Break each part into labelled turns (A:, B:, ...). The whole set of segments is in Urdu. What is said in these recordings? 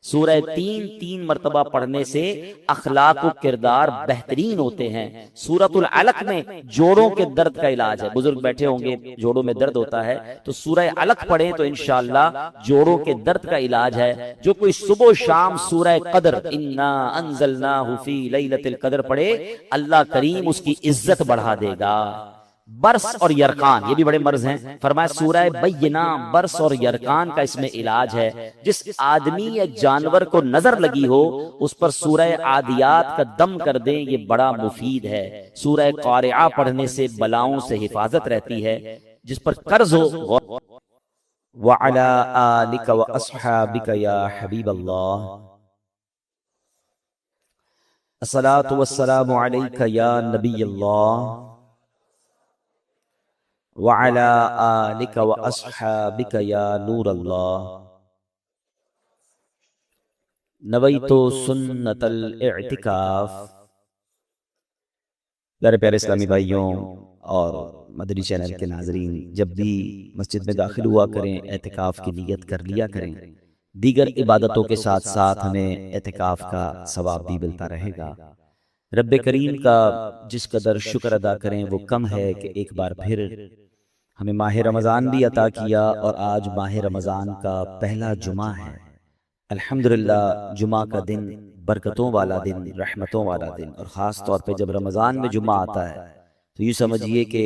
A: سورہ تین تین مرتبہ پڑھنے سے اخلاق و کردار بہترین ہوتے ہیں۔ سورۃ العلق میں جوڑوں کے درد کا علاج ہے، بزرگ بیٹھے ہوں گے جوڑوں میں درد ہوتا ہے تو سورہ علق پڑھیں تو انشاءاللہ جوڑوں کے درد کا علاج ہے۔ جو کوئی صبح و شام سورہ قدر انا انزلناہ فی لیلۃ القدر پڑھے اللہ کریم اس کی عزت بڑھا دے گا۔ برس اور یرقان یہ بھی بڑے مرض ہیں، فرمایا سورہ بینہ برس اور یرقان کا اس میں علاج ہے۔ جس آدمی یا جانور کو نظر لگی ہو اس پر سورہ عادیات کا دم کر دیں، یہ بڑا مفید ہے۔ سورہ قارعہ پڑھنے سے بلاؤں سے حفاظت رہتی ہے۔ جس پر قرض ہو وَعَلَىٰ آلِكَ وَأَصْحَابِكَ يَا حبیب اللہ الصلاۃ والسلام علیک یا نبی اللہ وَعَلَىٰ آلِكَ وَأَصْحَابِكَ يَا نور اللہ نویت سنت الاعتکاف۔ پیارے پیارے اسلامی بھائیوں اور مدنی چینل کے ناظرین، جب بھی مسجد میں داخل ہوا کریں اعتکاف کی نیت کر لیا کریں۔ دیگر عبادتوں کے ساتھ ساتھ ہمیں اعتکاف کا ثواب بھی ملتا رہے گا۔ رب کریم کا جس قدر شکر ادا کریں وہ کم ہے کہ ایک بار پھر ہمیں ماہ رمضان بھی عطا کیا، اور آج ماہ رمضان کا پہلا جمعہ ہے۔ الحمدللہ جمعہ کا دن برکتوں والا دن، رحمتوں والا دن، اور خاص طور پہ جب رمضان میں جمعہ آتا ہے تو یہ سمجھیے کہ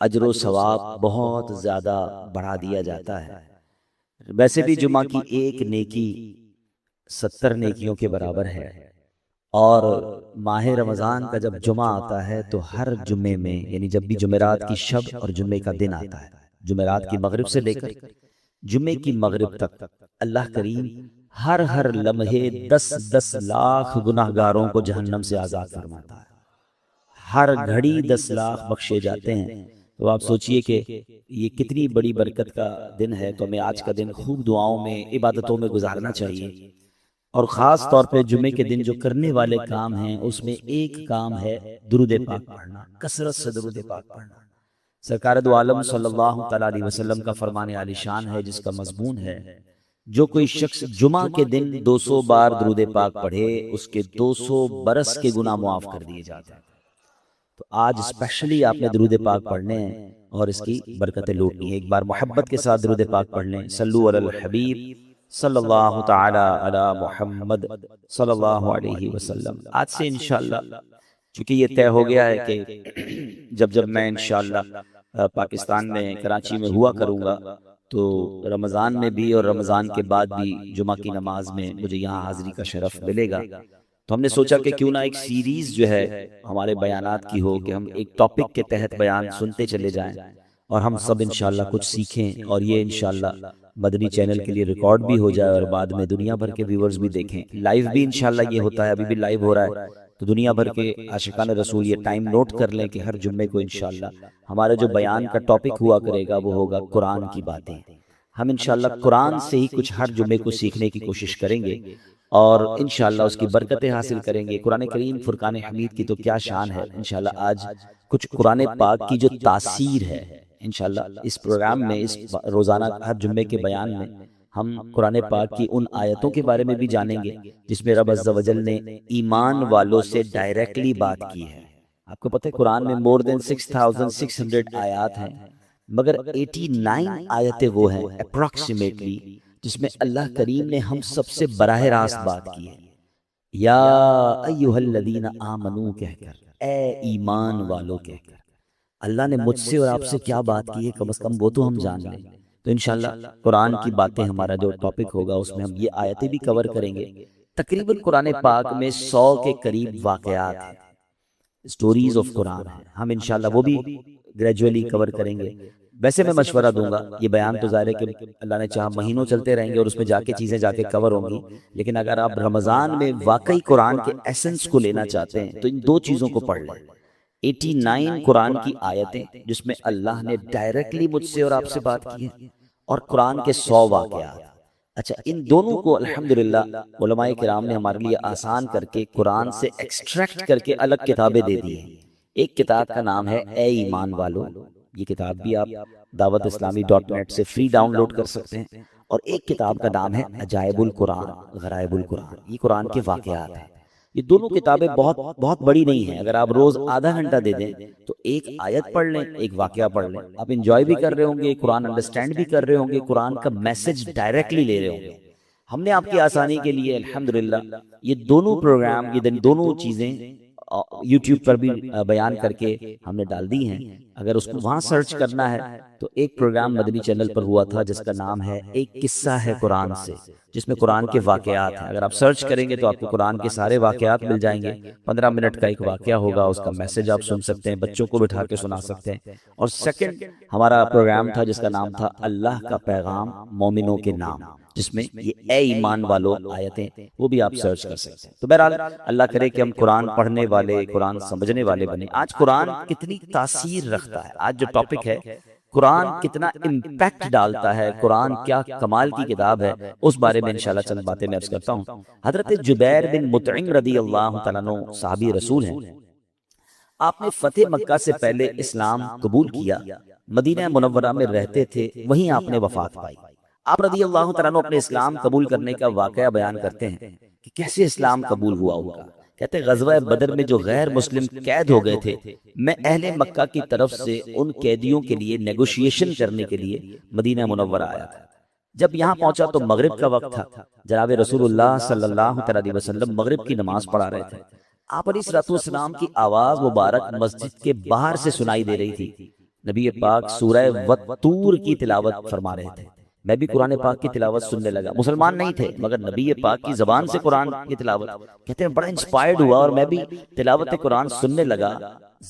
A: اجر و ثواب بہت زیادہ بڑھا دیا جاتا ہے۔ ویسے بھی جمعہ کی ایک نیکی 70 نیکیوں کے برابر ہے، اور ماہ رمضان کا جب جمعہ آتا ہے تو ہر جمعے میں، یعنی جب بھی جمعرات کی شب اور جمعے کا دن آتا ہے، جمعرات کی مغرب سے لے کر جمعے کی مغرب تک اللہ کریم ہر لمحے 10 لاکھ گناہ گاروں کو جہنم سے آزاد فرماتا ہے۔ ہر گھڑی 10 لاکھ بخشے جاتے ہیں۔ تو آپ سوچئے کہ یہ کتنی بڑی برکت کا دن ہے، تو ہمیں آج کا دن خوب دعاؤں میں، عبادتوں میں گزارنا چاہیے۔ اور خاص طور پہ جمعے کے دن جو کرنے والے کام ہیں اس میں ایک کام ہے درود پاک پڑھنا، کثرت سے درود پاک پڑھنا۔ سرکار دو عالم صلی اللہ تعالی علیہ وسلم کا فرمان عالی شان ہے جس کا مضمون ہے جو کوئی شخص جمعہ کے دن 200 بار درود پاک پڑھے اس کے 200 برس کے گناہ معاف کر دیے جاتے ہیں۔ تو آج اسپیشلی آپ نے درود پاک پڑھنے ہیں اور اس کی برکتیں لوٹنی ہیں۔ ایک بار محبت کے ساتھ درود پاک پڑھ لیں، صلو علی الحبیب صلی اللہ تعالی علی محمد صلی اللہ علیہ وسلم۔ آج سے انشاءاللہ چونکہ یہ طے ہو گیا ہے کہ جب میں انشاءاللہ پاکستان میں کراچی میں ہوا کروں گا تو رمضان میں بھی اور رمضان کے بعد بھی جمعہ کی نماز میں مجھے یہاں حاضری کا شرف ملے گا، تو ہم نے سوچا کہ کیوں نہ ایک سیریز جو ہے ہمارے بیانات کی ہو کہ ہم ایک ٹاپک کے تحت بیان سنتے چلے جائیں اور ہم سب انشاءاللہ کچھ سیکھیں، اور یہ انشاءاللہ مدنی چینل کے لیے ریکارڈ بھی ہو جائے اور بعد میں دنیا بھر کے ویورز بھی دیکھیں۔ لائیو بھی انشاءاللہ یہ ہوتا ہے، ابھی بھی لائیو ہو رہا ہے، تو دنیا بھر کے عاشقان رسول یہ ٹائم نوٹ کر لیں کہ ہر جمعے کو انشاءاللہ ہمارا جو بیان کا ٹاپک ہوا کرے گا وہ ہوگا قرآن کی باتیں۔ ہم انشاءاللہ قرآن سے ہی کچھ ہر جمعے کو سیکھنے کی کوشش کریں گے اور انشاءاللہ اس کی برکتیں حاصل کریں گے۔ قرآن کریم فرقان حمید کی تو کیا شان ہے، انشاءاللہ آج کچھ قرآن پاک کی جو تاثیر ہے انشاءاللہ اس پروگرام میں، اس روزانہ ہر جمعے کے بیان میں ہم قرآن پاک کی ان آیتوں کے بارے میں بھی جانیں گے جس میں رب عز و جل نے ایمان والوں سے ڈائریکٹلی بات کی ہے۔ آپ کو پتہ ہے قرآن میں more than 6600 آیات ہیں، مگر 89 آیتیں وہ ہیں اپروکسیمیٹلی جس میں اللہ کریم نے ہم سب سے براہ راست بات کی ہے۔ یا ایھا الذین آمنو کہہ کر، اے ایمان والو کہہ کر اللہ نے مجھ سے اور آپ سے کیا بات کی ہے کم از کم وہ تو ہم جان لیں۔ تو انشاءاللہ قرآن کی باتیں ہمارا جو ٹاپک ہوگا اس میں ہم یہ آیتیں بھی کور کریں گے۔ تقریباً قرآن پاک میں 100 کے قریب واقعات ہیں، سٹوریز آف قرآن ہیں، ہم انشاءاللہ وہ بھی گریجولی کور کریں گے۔ ویسے میں مشورہ دوں گا، یہ بیان تو ظاہر ہے کہ اللہ نے چاہا مہینوں چلتے رہیں گے اور اس میں جا کے چیزیں جا کے کور ہوں گی، لیکن اگر آپ رمضان میں واقعی قرآن کے ایسنس کو لینا چاہتے ہیں تو ان دو چیزوں کو پڑھ لیں۔ 89 قرآن کی آیتیں جس میں اللہ نے ڈائریکٹلی مجھ سے اور آپ سے بات کی ہے، اور قرآن کے 100 واقعات۔ اچھا، ان دونوں کو الحمدللہ علماء کرام نے ہمارے لیے آسان کر کے قرآن سے ایکسٹریکٹ کر کے الگ کتابیں دے دی ہیں۔ ایک کتاب کا نام ہے اے ایمان والو، یہ کتاب بھی آپ دعوت اسلامی .net سے فری ڈاؤن لوڈ کر سکتے ہیں، اور ایک کتاب کا نام ہے عجائب القرآن غرائب القرآن، یہ قرآن کے واقعات ہیں۔ یہ دونوں کتابیں بہت بڑی نہیں ہیں، اگر آپ روز آدھا گھنٹہ دے دیں تو ایک آیت پڑھ لیں، ایک واقعہ پڑھ لیں، آپ انجوائے بھی کر رہے ہوں گے، قرآن انڈرسٹینڈ بھی کر رہے ہوں گے، قرآن کا میسج ڈائریکٹلی لے رہے ہوں گے۔ ہم نے آپ کی آسانی کے لیے الحمدللہ یہ دونوں پروگرام، یہ دونوں چیزیں یوٹیوب پر بھی بیان کر کے ہم نے ڈال دی ہیں۔ اگر اس کو وہاں سرچ کرنا ہے تو ایک پروگرام مدنی چینل پر ہوا تھا جس کا نام ہے ایک قصہ ہے قرآن سے، جس میں قرآن کے واقعات ہیں۔ اگر آپ سرچ کریں گے تو آپ کو قرآن کے سارے واقعات مل جائیں گے۔ 15 منٹ کا ایک واقعہ ہوگا، اس کا میسج آپ سن سکتے ہیں، بچوں کو بٹھا کے سنا سکتے ہیں۔ اور سیکنڈ ہمارا پروگرام تھا جس کا نام تھا اللہ کا پیغام مومنوں کے نام، جس میں یہ اے ایمان والو آیتیں، وہ بھی آپ سرچ کر سکتے ہیں۔ تو بہرحال اللہ کرے کہ ہم قرآن پڑھنے والے، قرآن سمجھنے والے بنے۔ آج قرآن کتنی تاثیر رکھتا ہے، آج جو ٹاپک ہے قرآن کتنا امپیکٹ ڈالتا ہے، قرآن کیا کمال کی کتاب ہے، اس بارے میں انشاءاللہ چند باتیں میں عرض کرتا ہوں۔ حضرت جبیر بن مطعم رضی اللہ تعالیٰ عنہ صحابی رسول ہیں۔ آپ نے فتح مکہ سے پہلے اسلام قبول کیا، مدینہ منورہ میں رہتے تھے، وہیں آپ نے وفات پائی۔ آپ رضی اللہ تعالیٰ عنہ اپنے اسلام قبول کرنے کا واقعہ بیان کرتے ہیں کہ کیسے اسلام قبول ہوا ہوگا۔ کہتے ہیں غزوہ بدر میں جو غیر مسلم قید ہو گئے تھے، میں اہل مکہ کی طرف سے ان قیدیوں کے لیے نیگوشیشن کرنے کے لیے مدینہ منورہ آیا تھا۔ جب یہاں پہنچا تو مغرب کا وقت تھا، جناب رسول اللہ صلی اللہ علیہ وسلم مغرب کی نماز پڑھا رہے تھے۔ آپ علیہ الصلوۃ والسلام کی آواز مبارک مسجد کے باہر سے سنائی دے رہی تھی۔ نبی پاک سورہ والطور کی تلاوت فرما رہے تھے۔ میں بھی قرآن پاک کی تلاوت سننے لگا، مسلمان نہیں تھے مگر نبی پاک کی زبان سے قرآن کی تلاوت، کہتے ہیں بڑا انسپائرڈ ہوا اور میں بھی تلاوت قرآن سننے لگا۔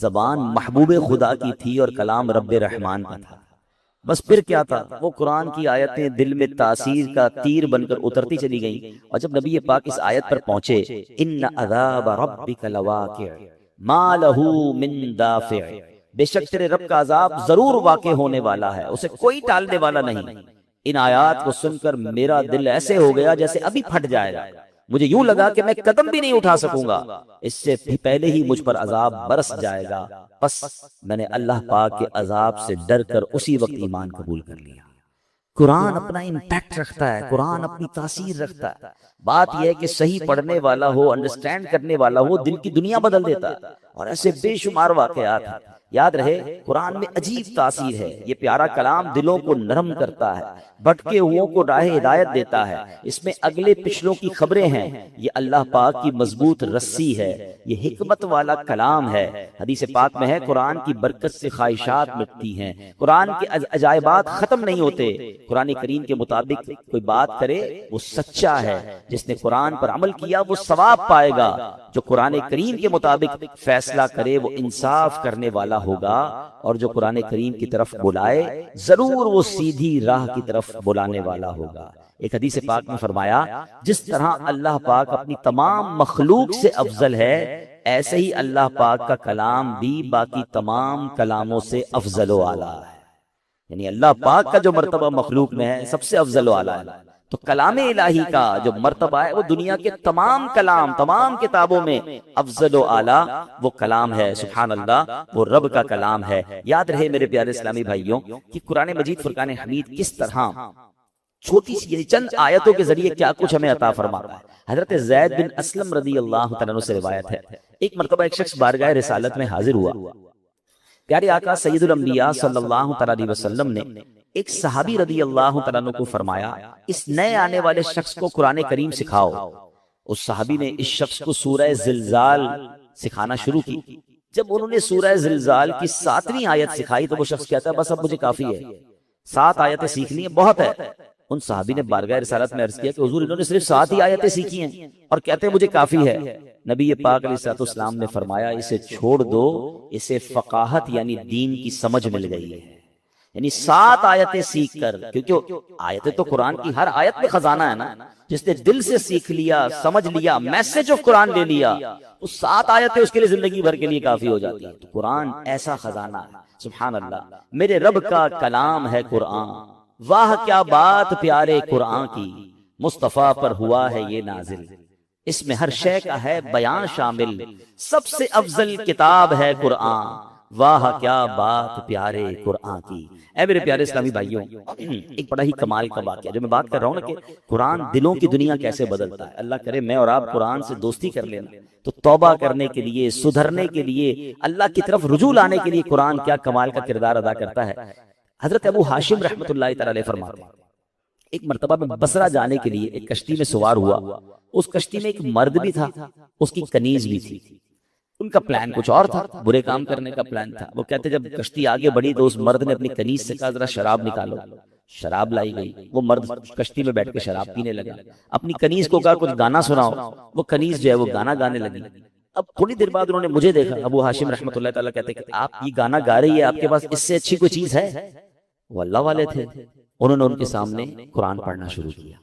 A: زبان محبوب خدا کی تھی اور کلام رب رحمان کا تھا۔ بس پھر کیا تھا، وہ قرآن کی آیتیں دل میں تاثیر کا تیر بن کر اترتی چلی گئیں، اور جب نبی پاک اس آیت پر پہنچے، ان عذاب ربک لواقع ما لہ من دافع، بے شک تیرے رب کا عذاب ضرور واقع ہونے والا ہے، اسے کوئی ٹالنے والا نہیں۔ ان آیات کو سن کر میرا دل ایسے ہو گیا جیسے ابھی پھٹ جائے گا، مجھے یوں لگا کہ میں قدم بھی نہیں اٹھا سکوں گا، اس سے پہلے ہی مجھ پر عذاب برس جائے گا۔ بس میں نے اللہ پاک کے عذاب سے ڈر کر اسی وقت ایمان قبول کر لیا۔ قرآن اپنا امپیکٹ رکھتا ہے، قرآن اپنی تاثیر رکھتا ہے۔ بات یہ ہے کہ صحیح پڑھنے والا ہو، انڈرسٹینڈ کرنے والا ہو، دل کی دنیا بدل دیتا ہے، اور ایسے بے شمار واقعات ہیں۔ یاد رہے قرآن میں عجیب تاثیر ہے، یہ پیارا کلام دلوں کو نرم کرتا ہے، بھٹکے ہوئوں کو راہ ہدایت دیتا ہے، اس میں اگلے پچھلوں کی خبریں ہیں، یہ اللہ پاک کی مضبوط رسی ہے، یہ حکمت والا کلام ہے۔ حدیث پاک میں ہے قرآن کی برکت سے خواہشات مٹتی ہیں، قرآن کے عجائبات ختم نہیں ہوتے۔ قرآن کریم کے مطابق کوئی بات کرے وہ سچا ہے، جس نے قرآن پر عمل کیا وہ ثواب پائے گا، جو قرآن کریم کے مطابق فیصلہ کرے وہ انصاف کرنے والا ہوگا، اور جو قرآن کریم کی طرف بلائے ضرور وہ سیدھی راہ کی طرف بلانے والا ہوگا۔ ایک حدیث پاک میں فرمایا جس طرح اللہ پاک اپنی تمام مخلوق سے افضل ہے، ایسے ہی اللہ پاک کا کلام بھی باقی تمام کلاموں سے افضل و اعلیٰ ہے۔ یعنی اللہ پاک کا جو مرتبہ مخلوق میں ہے سب سے افضل و اعلیٰ ہے، تو کلام الہی کا جو مرتبہ ہے وہ دنیا کے تمام کلام، تمام کتابوں میں افضل و اعلیٰ وہ کلام ہے۔ سبحان اللہ، وہ رب کا کلام ہے۔ یاد رہے میرے پیارے اسلامی بھائیوں کہ قرآن مجید فرقان حمید کس طرح چھوٹی سی چند آیتوں کے ذریعے کیا کچھ ہمیں عطا فرماتا ہے۔ حضرت زید بن اسلم رضی اللہ تعالیٰ عنہ سے روایت ہے، ایک مرتبہ ایک شخص بارگاہ رسالت میں حاضر ہوا، پیارے آقا سید الانبیاء صلی اللہ علیہ وسلم نے ایک صحابی رضی اللہ تعالیٰ عنہ کو فرمایا اس نئے آنے والے شخص کو قرآن کریم سکھاؤ۔ اس صحابی نے اس شخص کو سورہ زلزال سکھانا شروع کی۔ جب انہوں نے سورہ زلزال کی 7ویں آیت سکھائی تو وہ شخص کہتا ہے بس اب مجھے کافی ہے، 7 آیتیں سیکھنی ہیں بہت ہے۔ ان صحابی نے بارگاہ رسالت میں عرض کیا کہ حضور انہوں نے صرف 7 ہی آیتیں سیکھی ہیں اور کہتے ہیں مجھے کافی ہے۔ نبی پاک علیہ الصلوۃ والسلام نے فرمایا اسے چھوڑ دو، اسے فقاہت یعنی دین کی سمجھ مل گئی ہے۔ یعنی 7 آیتیں سیکھ کر، کیونکہ آیتیں تو قرآن کی ہر آیت میں خزانہ ہے نا، جس نے دل سے سیکھ لیا، سمجھ لیا، میسج آف قرآن لے لیا، تو 7 آیتیں اس کے لیے زندگی بھر کے لیے کافی ہو جاتی ہیں۔ تو قرآن ایسا خزانہ ہے، سبحان اللہ، میرے رب کا کلام ہے قرآن، واہ کیا بات پیارے قرآن کی، مصطفیٰ پر ہوا ہے یہ نازل، اس میں ہر شے کا ہے بیان شامل، سب سے افضل کتاب ہے قرآن، واہ کیا بات پیارے قرآن کی۔ اے میرے پیارے اسلامی بھائیوں، ایک بڑا ہی کمال کا واقعہ جو میں بات کر رہا ہوں نا کہ قرآن دلوں کی دنیا کیسے بدلتا ہے۔ اللہ کرے میں اور آپ قرآن سے دوستی کر لینا تو توبہ کرنے کے لیے، سدھرنے کے لیے، اللہ کی طرف رجوع لانے کے لیے قرآن کیا کمال کا کردار ادا کرتا ہے۔ حضرت ابو ہاشم رحمۃ اللہ تعالی علیہ فرماتے ہیں ایک مرتبہ میں بصرہ جانے کے لیے ایک کشتی میں سوار ہوا، اس کشتی میں ایک مرد بھی تھا، اس کی کنیز بھی تھی۔ ان کا پلان کچھ اور تھا، برے کام کرنے کا پلان تھا۔ وہ کہتے جب کشتی آگے بڑھی تو اس مرد نے اپنی کنیز سے کہا ذرا شراب نکالو، شراب لائی گئی۔ وہ مرد کشتی میں بیٹھ کے شراب پینے لگا، اپنی کنیز کو کہا کچھ گانا سناؤ، وہ کنیز جو ہے وہ گانا گانے لگی۔ اب تھوڑی دیر بعد انہوں نے مجھے دیکھا، ابو ہاشم رحمۃ اللہ تعالیٰ کہتے کہ آپ یہ گانا گا رہی ہے، آپ کے پاس اس سے اچھی کوئی چیز ہے؟ وہ اللہ والے تھے، انہوں نے ان کے سامنے قرآن پڑھنا شروع کیا۔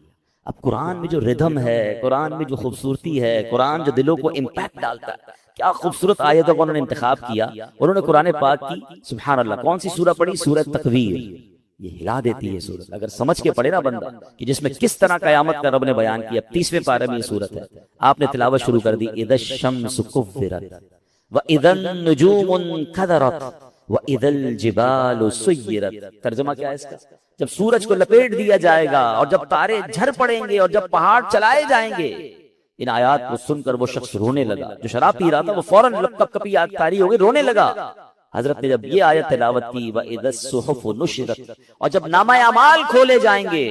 A: اب قرآن میں جو ردھم ہے، قرآن میں جو خوبصورتی ہے، قرآن جو دلوں کو امپیکٹ ڈالتا ہے، کیا خوبصورت آیتوں کو انہوں نے انتخاب کیا۔ انہوں نے قرآن پاک کی سبحان اللہ کون سی سورہ پڑھی؟ سورہ تکویر۔ یہ ہلا دیتی ہے سورت، اگر سمجھ کے پڑھے نا بندہ کہ جس میں کس طرح قیامت کا رب نے بیان کیا۔ 30ویں پارے میں یہ سورت ہے، آپ نے تلاوت شروع کر دی، اذا الشمس کورت واذا النجوم انکدرت واذا الجبال سیرت۔ ترجمہ کیا ہے اس کا؟ جب سورج کو لپیٹ دیا جائے گا اور جب تارے جھڑ پڑیں گے اور جب پہاڑ چلائے جائیں گے۔ ان آیات کو سن کر وہ شخص رونے لگا، جو شراب پی رہا تھا وہ فوراً کپ کپی آگ طاری ہو گئی، رونے لگا۔ حضرت نے جب یہ آیت تلاوت کی وَإِذَا الصُّحُفُ نُشِرَتْ، اور جب نامہ اعمال کھولے جائیں گے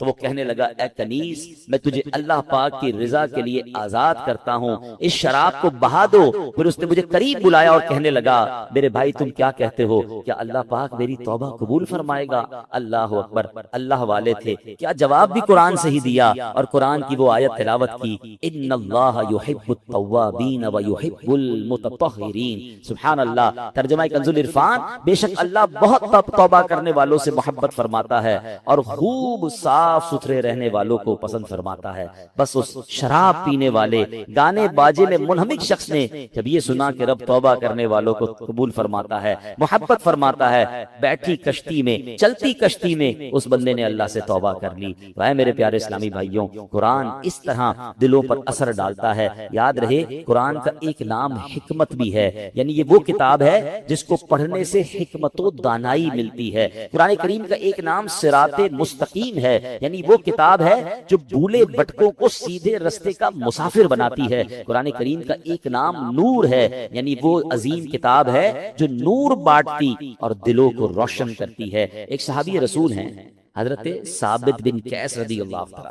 A: تو وہ کہنے لگا اے کنیز میں تجھے اللہ پاک کی رضا کے لیے آزاد کرتا ہوں، اس شراب کو بہا دو۔ پھر اس نے مجھے قریب بلایا اور کہنے لگا میرے بھائی تم کیا کہتے ہو، کیا اللہ پاک میری توبہ قبول فرمائے گا؟ اللہ اکبر، اللہ والے تھے، کیا جواب بھی قرآن سے ہی دیا اور قرآن کی وہ آیت تلاوت کی، ان اللہ یحب التوابین ویحب المتطہرین۔ سبحان اللہ۔ ترجمہ کنز العرفان، بے شک اللہ بہت توبہ کرنے والوں سے محبت فرماتا ہے اور خوب صاف ستھرے رہنے والوں کو پسند فرماتا ہے۔ بس اس شراب پینے والے گانے باجے میں منہمک شخص نے جب یہ سنا کہ رب توبہ کرنے والوں کو قبول فرماتا ہے، محبت فرماتا ہے، بیٹھی کشتی میں، چلتی کشتی میں اس بندے نے اللہ سے توبہ کر لی۔ اے میرے پیارے اسلامی بھائیوں، قرآن اس طرح دلوں پر اثر ڈالتا ہے۔ یاد رہے قرآن کا ایک نام حکمت بھی ہے، یعنی یہ وہ کتاب ہے جس کو پڑھنے سے حکمت و دانائی ملتی ہے۔ قرآن کریم کا ایک نام صراط مستقیم ہے، یعنی وہ کتاب ہے جو بھولے بھٹکوں کو سیدھے رستے کا مسافر بناتی ہے۔ قرآن کریم کا ایک نام نور ہے، یعنی وہ عظیم کتاب ہے جو نور بانٹتی اور دلوں کو روشن کرتی ہے۔ ایک صحابی رسول ہیں حضرت ثابت بن قیس رضی اللہ عنہ،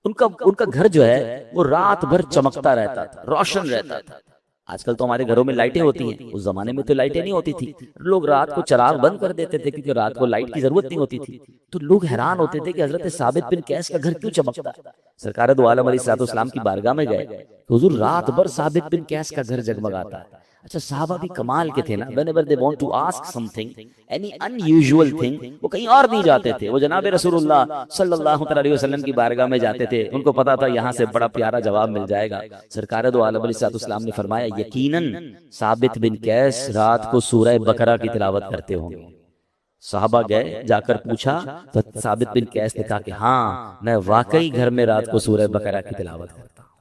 A: ان کا گھر جو ہے وہ رات بھر چمکتا رہتا تھا، روشن رہتا تھا۔ آج کل تو ہمارے گھروں میں لائٹیں ہوتی ہیں، اس زمانے میں تو لائٹیں نہیں ہوتی تھی، لوگ رات کو چراغ بند کر دیتے تھے کیونکہ رات کو لائٹ کی ضرورت نہیں ہوتی تھی۔ تو لوگ حیران ہوتے تھے کہ حضرت ثابت بن قیس کا گھر کیوں چمکتا ہے۔ سرکار دو عالم علیہ الصلوۃ والسلام کی بارگاہ میں گئے، حضور رات بھر ثابت بن قیس کا گھر جگمگاتا ہے۔ اچھا صحابہ بھی کمال کے تھے نا، whenever they want to ask something, any unusual thing، وہ کہیں اور نہیں جاتے تھے، وہ جناب رسول اللہ صلی اللہ علیہ وسلم کی بارگاہ میں جاتے تھے۔ ان کو پتا تھا یہاں سے بڑا پیارا جواب مل جائے گا۔ سرکار دو عالم علیہ الصلوۃ والسلام نے فرمایا یقیناً ثابت بن قیس رات کو سورہ بقرہ کی تلاوت کرتے ہوں گے۔ صحابہ گئے، جا کر پوچھا تو ثابت بن قیس نے کہا کہ ہاں میں واقعی گھر میں رات کو سورہ بقرہ کی تلاوت کرتا ہوں۔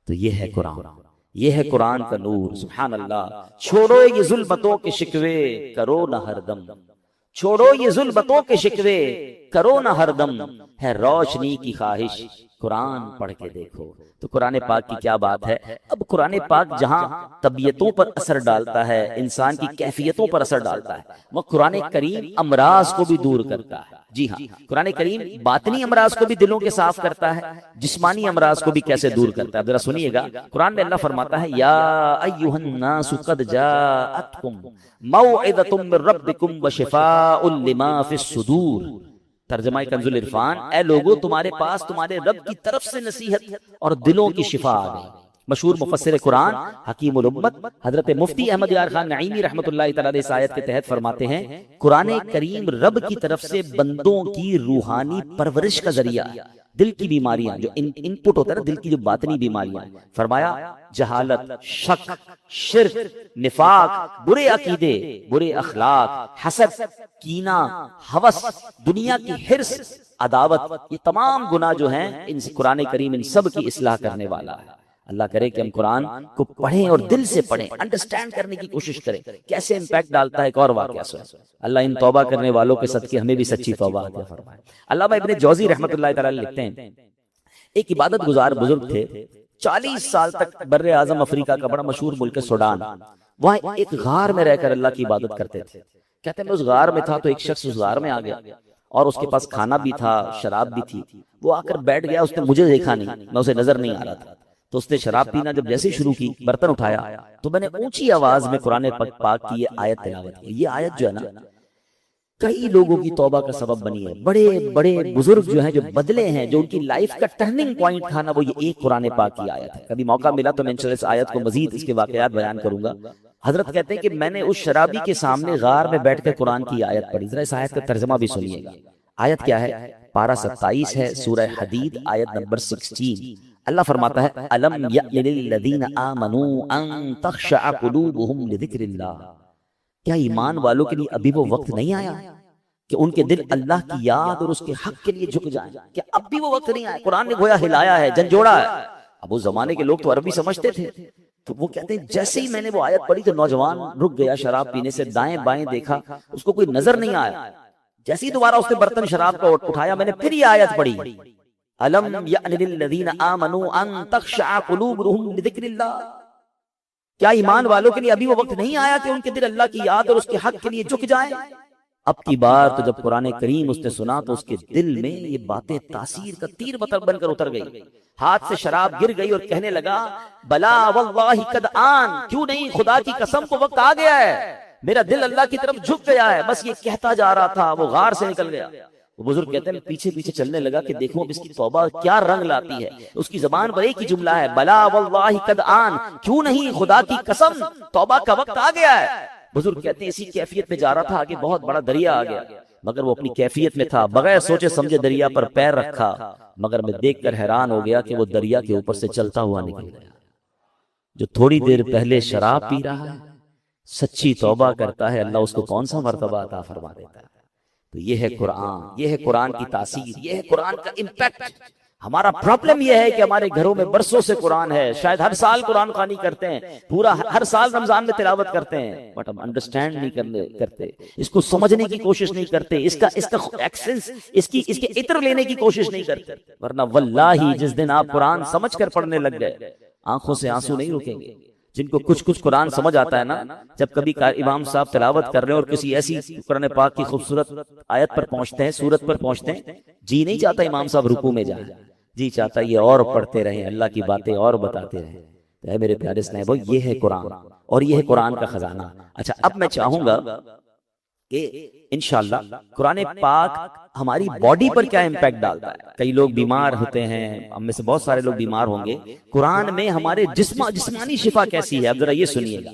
A: تو یہ ہے قرآن، یہ ہے قرآن کا نور۔ سبحان اللہ۔ چھوڑو یہ ظلمتوں کے شکوے کرو نہ ہر دم، چھوڑو یہ ظلمتوں کے شکوے کرو نہ ہر دم، ہے روشنی کی خواہش قرآن پڑھ کے دیکھو۔ تو قرآن پاک کی کیا بات ہے۔ اب قرآن پاک جہاں طبیعتوں پر اثر ڈالتا ہے، انسان کی کیفیتوں پر اثر ڈالتا ہے، وہ قرآن کریم امراض کو بھی دور کرتا ہے۔ جی ہاں، قرآن کریم باطنی امراض کو بھی دلوں کے صاف کرتا ہے، جسمانی امراض کو بھی کیسے دور کرتا ہے۔ ذرا سنیے گا، قرآن میں اللہ فرماتا ہے یا ایھا الناس قد جاءتکم موعظۃ من ربکم وشفاء لما فی الصدور۔ ترجمہ کنز العرفان، اے لوگو تمہارے پاس تمہارے رب کی طرف سے نصیحت اور دلوں کی شفا آ گئی۔ مشہور مفسر قرآن حکیم الامت حضرت مفتی احمد یار خان نعیمی رحمۃ اللہ تعالی اس آیت کے تحت فرماتے ہیں قرآن کریم رب کی طرف سے بندوں کی روحانی پرورش کا ذریعہ ہے۔ دل کی بیماریاں جو ان پٹ ہوتا ہے نا، دل کی جو باطنی بیماریاں، فرمایا جہالت، شک، شرک، نفاق، برے عقیدے، برے اخلاق، حسد، کینہ، ہوس، دنیا کی حرص، عداوت، یہ تمام گناہ جو ہیں ان قرآن کریم ان سب کی اصلاح کرنے والا ہے۔ اللہ کرے کہ ہم قرآن کو پڑھیں اور دل سے پڑھیں، انڈرسٹینڈ کرنے کی کوشش کریں کیسے امپیکٹ ڈالتا ہے۔ ایک اور واقعہ سنیں، اللہ ان توبہ کرنے والوں کے صدقے ہمیں بھی سچی توبہ عطا فرمائے۔ علامہ ابن جوزی رحمۃ اللہ تعالی لکھتے ہیں ایک عبادت گزار بزرگ تھے، 40 سال تک بر اعظم افریقہ کا بڑا مشہور ملک سوڈان، وہاں ایک غار میں رہ کر اللہ کی عبادت کرتے تھے۔ کہتے ہیں میں اس غار میں تھا تو ایک شخص اس غار میں آ گیا اور اس کے پاس کھانا بھی تھا، شراب بھی تھی۔ وہ آ کر بیٹھ گیا، اس نے مجھے دیکھا نہیں، میں اسے نظر نہیں آ رہا تھا، تو اس نے شراب پینا جب جیسے شروع کی، برتن اٹھایا تو میں نے اونچی آواز میں قرآن پاک کی یہ آیت تلاوت کی۔ یہ آیت جو ہے نا کئی لوگوں کی توبہ کا سبب بنی ہے، بڑے بڑے بزرگ جو ہیں جو بدلے ہیں، جو ان کی لائف کا ٹرننگ پوائنٹ تھا نا، وہ یہ ایک قرآن پاک کی آیت ہے۔ کبھی موقع ملا تو میں انشاءاللہ اس آیت کو مزید اس کے واقعات بیان کروں گا۔ حضرت کہتے ہیں کہ میں نے اس شرابی کے سامنے غار میں بیٹھ کر قرآن کی آیت پڑھی۔ ذرا اس آیت کا ترجمہ بھی سنیے گا۔ آیت کیا ہے؟ پارہ 27 ہے، سورہ حدید، آیت نمبر 16۔ اللہ فرماتا ہے أَلَمْ يَأْنِ لِلَّذِينَ آمَنُوا أَن تَخْشَعَ قُلُوبُهُمْ لِذِكْرِ اللَّهِ، کیا ایمان والوں کے لیے ابھی وہ وقت نہیں آیا کہ ان کے دل اللہ کی یاد اور اس کے حق کے لیے جھک جائیں؟ کیا اب بھی وہ وقت نہیں آیا؟ قرآن نے گویا ہلایا ہے، جھنجھوڑا ہے۔ اب اس زمانے کے لوگ تو عربی سمجھتے تھے، تو وہ کہتے ہیں جیسے ہی میں نے وہ آیت پڑھی تو نوجوان رک گیا شراب پینے سے، دائیں بائیں دیکھا، اس کو کوئی نظر نہیں آیا۔ جیسے ہی دوبارہ اس نے برتن شراب کا اٹھایا، میں نے پھر یہ آیت پڑھی أَلَمْ يَأْنِ لِلَّذِينَ آمَنُوا أَن تَخْشَعَ قُلُوبُهُمْ لِذِكْرِ اللَّهِ، کیا ایمان والوں کے لیے ابھی وہ وقت نہیں آیا کہ ان کے دل اللہ کی یاد اور اس کے حق کے لیے جھک جائیں؟ اب کی بار تو جب قرآن کریم اس نے سنا تو اس کے دل میں یہ باتیں تاثیر کا تیر بن کر اتر گئی، ہاتھ سے شراب گر گئی اور کہنے لگا بلا واللہ قد آن، کیوں نہیں، خدا کی قسم کو وقت آ گیا ہے، میرا دل اللہ کی طرف جھک گیا ہے۔ بس یہ کہتا جا رہا تھا، وہ غار سے نکل گیا۔ وہ بزرگ کہتے ہیں پیچھے پیچھے چلنے لگا کہ دیکھوں اب اس کی توبہ کیا رنگ لاتی ہے۔ اس کی زبان پر ایک ہی جملہ ہے، بلا واللہ قد آن، کیوں نہیں، خدا کی قسم توبہ کا وقت آ گیا ہے۔ بزرگ کہتے ہیں اسی کیفیت میں جا رہا تھا، آگے بہت بڑا دریا آ گیا، مگر وہ اپنی کیفیت میں تھا، بغیر سوچے سمجھے دریا پر پیر رکھا، مگر میں دیکھ کر حیران ہو گیا کہ وہ دریا کے اوپر سے چلتا ہوا نکل گیا۔ جو تھوڑی دیر پہلے شراب پی رہا ہے، سچی توبہ کرتا ہے، اللہ اس کو کون سا مرتبہ عطا فرما دیتا ہے۔ تو یہ ہے قرآن، یہ ہے قرآن کی تاثیر، یہ ہے قرآن کا امپیکٹ۔ ہمارا پرابلم یہ ہے کہ ہمارے گھروں میں برسوں سے قرآن ہے، شاید ہر سال قرآن خوانی کرتے ہیں، پورا ہر سال رمضان میں تلاوت کرتے ہیں، بٹ ہم انڈرسٹینڈ نہیں کرتے، اس کو سمجھنے کی کوشش نہیں کرتے، اس کا ایکسنس، اس کے عطر لینے کی کوشش نہیں کرتے، ورنہ واللہ جس دن آپ قرآن سمجھ کر پڑھنے لگ گئے، آنکھوں سے آنسو نہیں رکیں گے۔ جن کو کچھ قرآن سمجھ آتا ہے نا، جب کبھی امام صاحب تلاوت کر رہے ہیں اور کسی ایسی قرآن پاک کی خوبصورت آیت پر پہنچتے ہیں، سورت پر پہنچتے ہیں، جی نہیں چاہتا امام صاحب رکوع میں جائیں، جی چاہتا یہ اور پڑھتے رہیں، اللہ کی باتیں اور بتاتے رہیں۔ اے میرے پیارے صاحب، یہ ہے قرآن اور یہ ہے قرآن کا خزانہ۔ اچھا، اب میں چاہوں گا کہ انشاءاللہ قرآن پاک ہماری باڈی پر کیا امپیکٹ ڈالتا ہے۔ کئی لوگ بیمار ہوتے ہیں، ہم میں سے بہت سارے لوگ بیمار ہوں گے، قرآن میں ہمارے جسمانی شفا کیسی ہے، اب ذرا یہ سنیے گا۔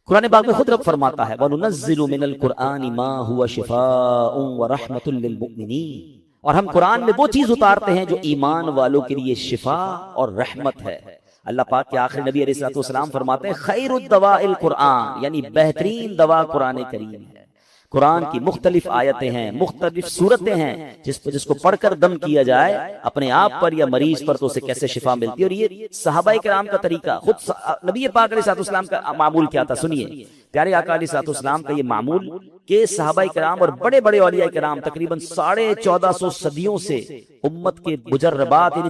A: قرآن پاک میں خود رب فرماتا ہے وَنُنَزِّلُ مِنَ الْقُرْآنِ مَا هُوَ شِفَاءٌ وَرَحْمَةٌ لِّلْمُؤْمِنِينَ، اور ہم قرآن میں وہ چیز اتارتے ہیں جو ایمان والوں کے لیے شفا اور رحمت ہے۔ اللہ پاک کے آخری نبی علیہ الصلوۃ والسلام فرماتے ہیں خیر الدواء القرآن، یعنی بہترین دوا قرآن کریم ہے۔ قرآن کی مختلف آیتیں ہیں، مختلف صورتیں ہیں، جس کو پڑھ کر دم کیا جائے اپنے آپ پر یا مریض پر تو اسے کیسے شفا ملتی ہے۔ اور یہ صحابہ کرام کا طریقہ، خود نبی پاک علیہ السلام کا معمول کیا تھا، سنیے پیارے آقا علیہ السلام کا یہ معمول کہ صحابہ کرام اور بڑے بڑے اولیاء کرام تقریباً 1450 صدیوں سے امت کے مجربات یعنی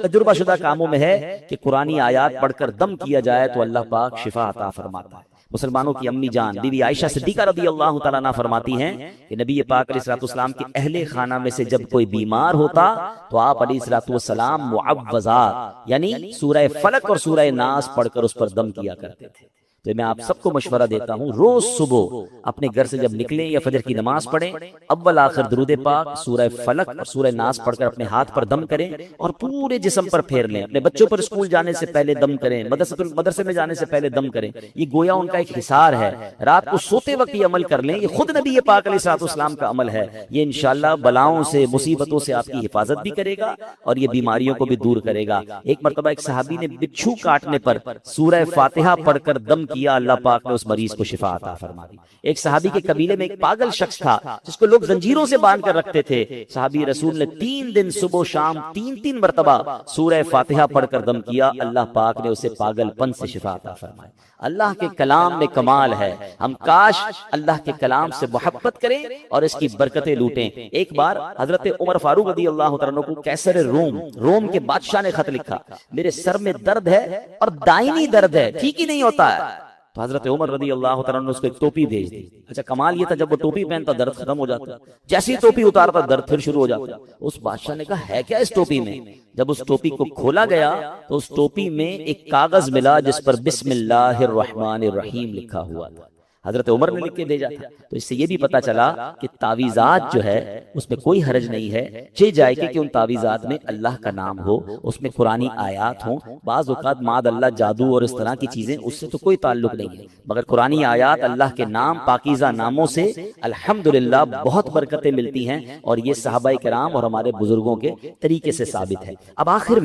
A: تجربہ شدہ کاموں میں ہے کہ قرآنی آیات پڑھ کر دم کیا جائے تو اللہ پاک شفا عطا فرماتا ہے۔ مسلمانوں کی امی جان بی بی عائشہ صدیقہ رضی اللہ تعالیٰ عنہ فرماتی ہیں کہ نبی پاک علیہ السلام کے اہل خانہ میں سے جب کوئی بیمار ہوتا تو آپ علیہ السلام معوذات یعنی سورہ فلق اور سورہ ناس پڑھ کر اس پر دم کیا کرتے تھے۔ تو میں آپ سب کو مشورہ دیتا ہوں، روز صبح اپنے گھر سے جب نکلیں یا فجر کی نماز پڑھیں، اول آخر درود پاک، سورہ فلق اور سورہ ناس پڑھ کر اپنے ہاتھ پر دم کریں اور پورے جسم پر پھیر لیں۔ اپنے بچوں پر اسکول جانے سے پہلے دم کریں، مدرسے میں جانے سے پہلے دم کریں، یہ گویا ان کا ایک حصار ہے۔ رات کو سوتے وقت یہ عمل کر لیں، یہ خود نبی پاک علیہ السلام کا عمل ہے۔ یہ انشاءاللہ بلاؤں سے، مصیبتوں سے آپ کی حفاظت بھی کرے گا اور یہ بیماریوں کو بھی دور کرے گا۔ ایک مرتبہ ایک صحابی نے بچھو کاٹنے پر سورہ فاتحہ پڑھ کر دم کیا، اللہ پاک نے اس مریض کو شفا عطا فرما دی۔ ایک صحابی کے قبیلے میں ایک پاگل شخص تھا جس کو لوگ زنجیروں سے باندھ کر رکھتے تھے، صحابی رسول نے 3 دن صبح و شام 3 مرتبہ سورہ فاتحہ پڑھ کر دم کیا، اللہ پاک نے اسے پاگل پن سے شفا عطا فرمائی۔ اللہ کے کلام میں کمال ہے، ہم کاش اللہ کے کلام سے محبت کریں اور اس کی برکتیں لوٹیں۔ ایک بار حضرت عمر فاروق رضی اللہ تعالیٰ عنہ کو قیصر روم کے بادشاہ نے خط لکھا، میرے سر میں درد ہے اور دائنی درد ہے، ٹھیک ہی نہیں ہوتا ہے۔ تو حضرت عمر رضی اللہ تعالیٰ عنہ نے اس کو ایک ٹوپی بھیج دی۔ اچھا کمال یہ تھا جب وہ ٹوپی پہنتا درد ختم ہو جاتا، جیسے ہی ٹوپی اتارتا درد پھر شروع ہو جاتا۔ اس بادشاہ نے کہا ہے کیا اس ٹوپی میں؟ جب اس ٹوپی کو کھولا گیا تو اس ٹوپی میں ایک کاغذ ملا جس پر بسم اللہ الرحمن الرحیم لکھا ہوا تھا، حضرت عمر نے لکھ کے بھیجا تھا۔ تو اس سے یہ بھی پتا چلا کہ تعویذات جو ہے اس میں کوئی حرج نہیں ہے، چہ جائے کہ ان تعویذات میں اللہ کا نام ہو، اس میں قرآنی آیات ہوں۔ بعض اوقات معاذ اللہ جادو اور اس طرح کی چیزیں، اس سے تو کوئی تعلق نہیں ہے، مگر قرآنی آیات اللہ کے نام پاکیزہ ناموں سے الحمدللہ بہت برکتیں ملتی ہیں، اور یہ صحابہ کرام اور ہمارے بزرگوں کے طریقے سے ثابت ہے۔ اب آخر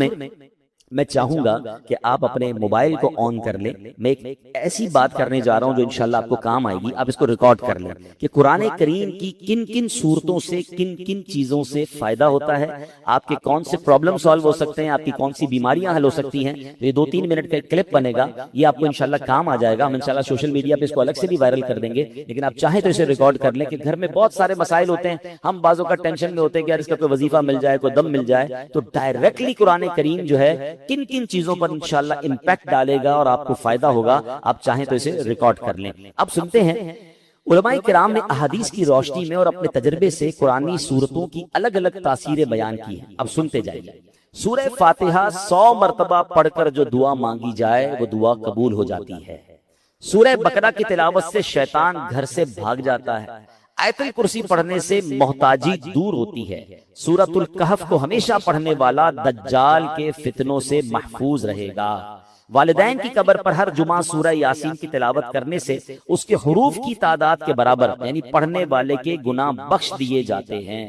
A: میں چاہوں گا کہ آپ اپنے موبائل کو آن کر لیں، میں ایک ایسی بات کرنے جا رہا ہوں جو انشاءاللہ آپ کو کام آئے گی، آپ اس کو ریکارڈ کر لیں کہ قرآن کریم کی کن کن صورتوں سے کن کن چیزوں سے فائدہ ہوتا ہے، آپ کے کون سے پرابلم سالو ہو سکتے ہیں، آپ کی کون سی بیماریاں حل ہو سکتی ہیں۔ یہ 2-3 منٹ کا کلپ بنے گا، یہ آپ کو انشاءاللہ کام آ جائے گا۔ ہم انشاءاللہ سوشل میڈیا پہ اس کو الگ سے بھی وائرل کر دیں گے، لیکن آپ چاہیں تو اسے ریکارڈ کر لیں کہ گھر میں بہت سارے مسائل ہوتے ہیں، ہم بعضوں کا ٹینشن میں ہوتے ہیں کہ یار اس کا کوئی وظیفہ مل جائے، کوئی دم مل جائے، تو ڈائریکٹلی قرآن کریم جو ہے کن کن چیزوں پر انشاءاللہ امپیکٹ ڈالے گا اور آپ کو فائدہ ہوگا، آپ چاہیں تو اسے ریکارڈ کر لیں۔ اب سنتے ہیں علماء کرام نے احادیث کی روشنی میں اور اپنے تجربے سے قرآنی سورتوں کی الگ الگ تاثیریں بیان کی ہیں۔ اب سنتے جائیے۔ سورہ فاتحہ 100 مرتبہ پڑھ کر جو دعا مانگی جائے وہ دعا قبول ہو جاتی ہے۔ سورہ بقرہ کی تلاوت سے شیطان گھر سے بھاگ جاتا ہے۔ آیت الکرسی پڑھنے سے محتاجی دور ہوتی ہے۔ سورۃ الکہف کو ہمیشہ پڑھنے والا دجال کے فتنوں سے محفوظ رہے گا۔ والدین کی قبر پر ہر جمعہ سورہ یاسین کی تلاوت کرنے سے اس کے حروف کی تعداد کے برابر یعنی پڑھنے والے کے گناہ بخش دیے جاتے ہیں۔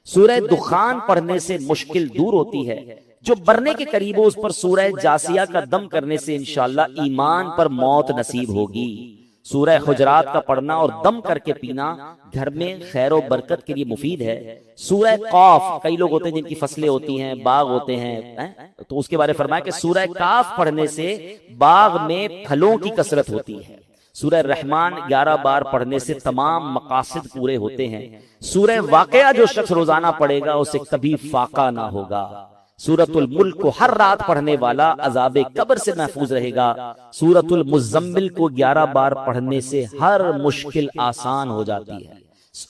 A: سورہ دخان پڑھنے سے مشکل دور ہوتی ہے۔ جو مرنے کے قریب ہو اس پر سورہ جاسیہ کا دم کرنے سے انشاءاللہ ایمان پر موت نصیب ہوگی۔ سورہ حجرات کا پڑھنا اور دم کر کے پینا گھر میں خیر و برکت کے لیے مفید ہے۔ سورہ قاف، کئی لوگ ہوتے ہیں جن کی فصلیں ہوتی ہیں، باغ ہوتے ہیں، تو اس کے بارے فرمایا کہ سورہ کاف پڑھنے سے باغ میں پھلوں کی کثرت ہوتی ہے۔ سورہ رحمان 11 بار پڑھنے سے تمام مقاصد پورے ہوتے ہیں۔ سورہ واقعہ جو شخص روزانہ پڑھے گا اسے کبھی فاقہ نہ ہوگا۔ سورۃ الملک کو ہر رات پڑھنے والا عذاب قبر سے محفوظ رہے گا۔ سورۃ المزمل کو 11 بار پڑھنے سے ہر مشکل آسان ہو جاتی ہے۔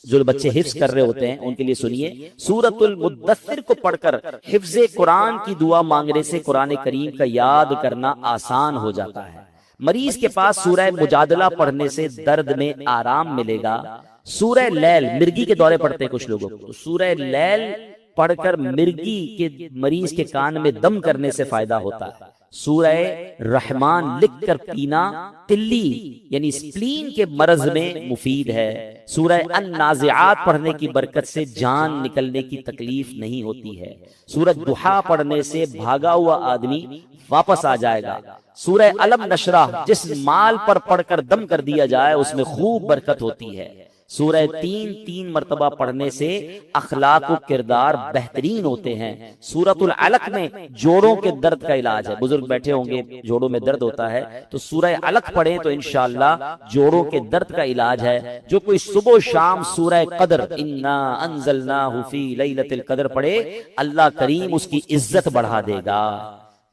A: جو بچے حفظ کر رہے ہوتے ہیں ان کے لیے سنیے، سورۃ المدثر کو پڑھ کر حفظ قرآن کی دعا مانگنے سے قرآن کریم کا یاد کرنا آسان ہو جاتا ہے۔ مریض کے پاس سورہ مجادلہ پڑھنے سے درد میں آرام ملے گا۔ سورہ لیل، مرگی کے دورے پڑھتے ہیں کچھ لوگوں کو، سورہ لیل پڑھ کر مرگی کے مریض کے کان میں دم کرنے سے فائدہ ہوتا ہے۔ سورہ رحمان لکھ کر پینا تلی یعنی سپلین کے مرض میں مفید ہے۔ سورہ النازعات پڑھنے کی برکت سے جان نکلنے کی تکلیف نہیں ہوتی ہے۔ سورہ ضحیٰ پڑھنے سے بھاگا ہوا آدمی واپس آ جائے گا۔ سورہ علم نشرح جس مال پر پڑھ کر دم کر دیا جائے اس میں خوب برکت ہوتی ہے۔ سورہ 3 مرتبہ پڑھنے سے اخلاق و کردار بہترین ہوتے ہیں۔ سورۃ العلق میں جوڑوں کے درد کا علاج ہے۔ بزرگ بیٹھے ہوں گے، جوڑوں میں درد ہوتا ہے تو سورہ علق پڑھیں تو انشاءاللہ جوڑوں کے درد کا علاج ہے۔ جو کوئی صبح و شام سورہ قدر انا انزلناہ فی لیلۃ القدر پڑھے اللہ کریم اس کی عزت بڑھا دے گا۔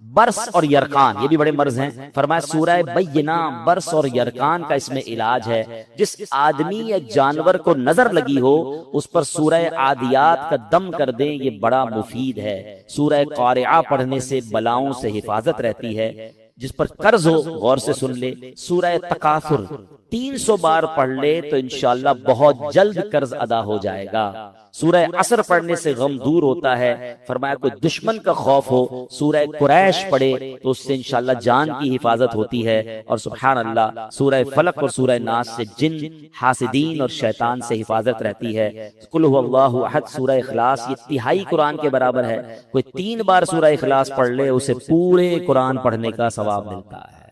A: برس اور یرقان یہ بھی بڑے مرض ہیں، فرمایا سورہ بینہ برس اور یرقان کا اس میں علاج ہے۔ جس آدمی یا جانور کو نظر لگی ہو اس پر سورہ عادیات کا دم کر دیں، یہ بڑا مفید ہے۔ سورہ قارعہ پڑھنے سے بلاؤں سے حفاظت رہتی ہے۔ جس پر قرض ہو غور سے سن لے، سورہ تکاثر 300 بار پڑھ لے تو انشاءاللہ بہت جلد قرض ادا ہو جائے گا۔ سورہ عصر پڑھنے سے غم دور ہوتا ہے۔ فرمایا کوئی دشمن کا خوف ہو سورہ قریش پڑھے تو اس سے انشاءاللہ جان کی حفاظت ہوتی ہے۔ اور سبحان اللہ سورہ فلق اور سورہ ناس سے جن، حاسدین اور شیطان سے حفاظت رہتی ہے۔ قل هو اللہ احد سورہ اخلاص یہ تہائی قرآن کے برابر ہے۔ کوئی 3 بار سورہ اخلاص پڑھ لے اسے پورے قرآن پڑھنے کا ثواب ملتا ہے۔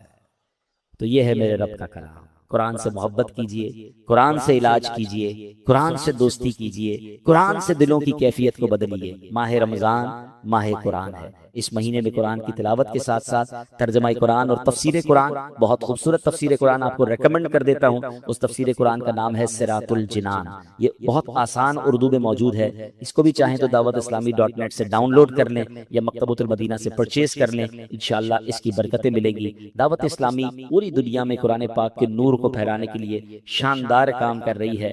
A: تو یہ ہے میرے رب کا کلام۔ قرآن سے محبت کیجئے، قرآن سے علاج کیجئے، قرآن سے دوستی کیجئے، قرآن سے دلوں کی کیفیت کو بدلیے۔ ماہ رمضان ماہ قرآن ہے، اس مہینے میں قرآن کی تلاوت کے ساتھ ساتھ ترجمہ قرآن اور تفسیر قرآن، بہت خوبصورت تفسیر قرآن آپ کو ریکمنڈ کر دیتا ہوں۔ اس تفسیر قرآن کا نام ہے صراط الجنان، یہ بہت آسان اردو میں موجود ہے، اس کو بھی چاہیں تو dawatIslami.net سے ڈاؤن لوڈ کر لیں یا مکتبۃ المدینہ سے پرچیز کر لیں، انشاءاللہ اس کی برکتیں ملیں گی۔ دعوت اسلامی پوری دنیا میں قرآن پاک کے نور کو پھیلانے کے لیے شاندار کام کر رہی ہے۔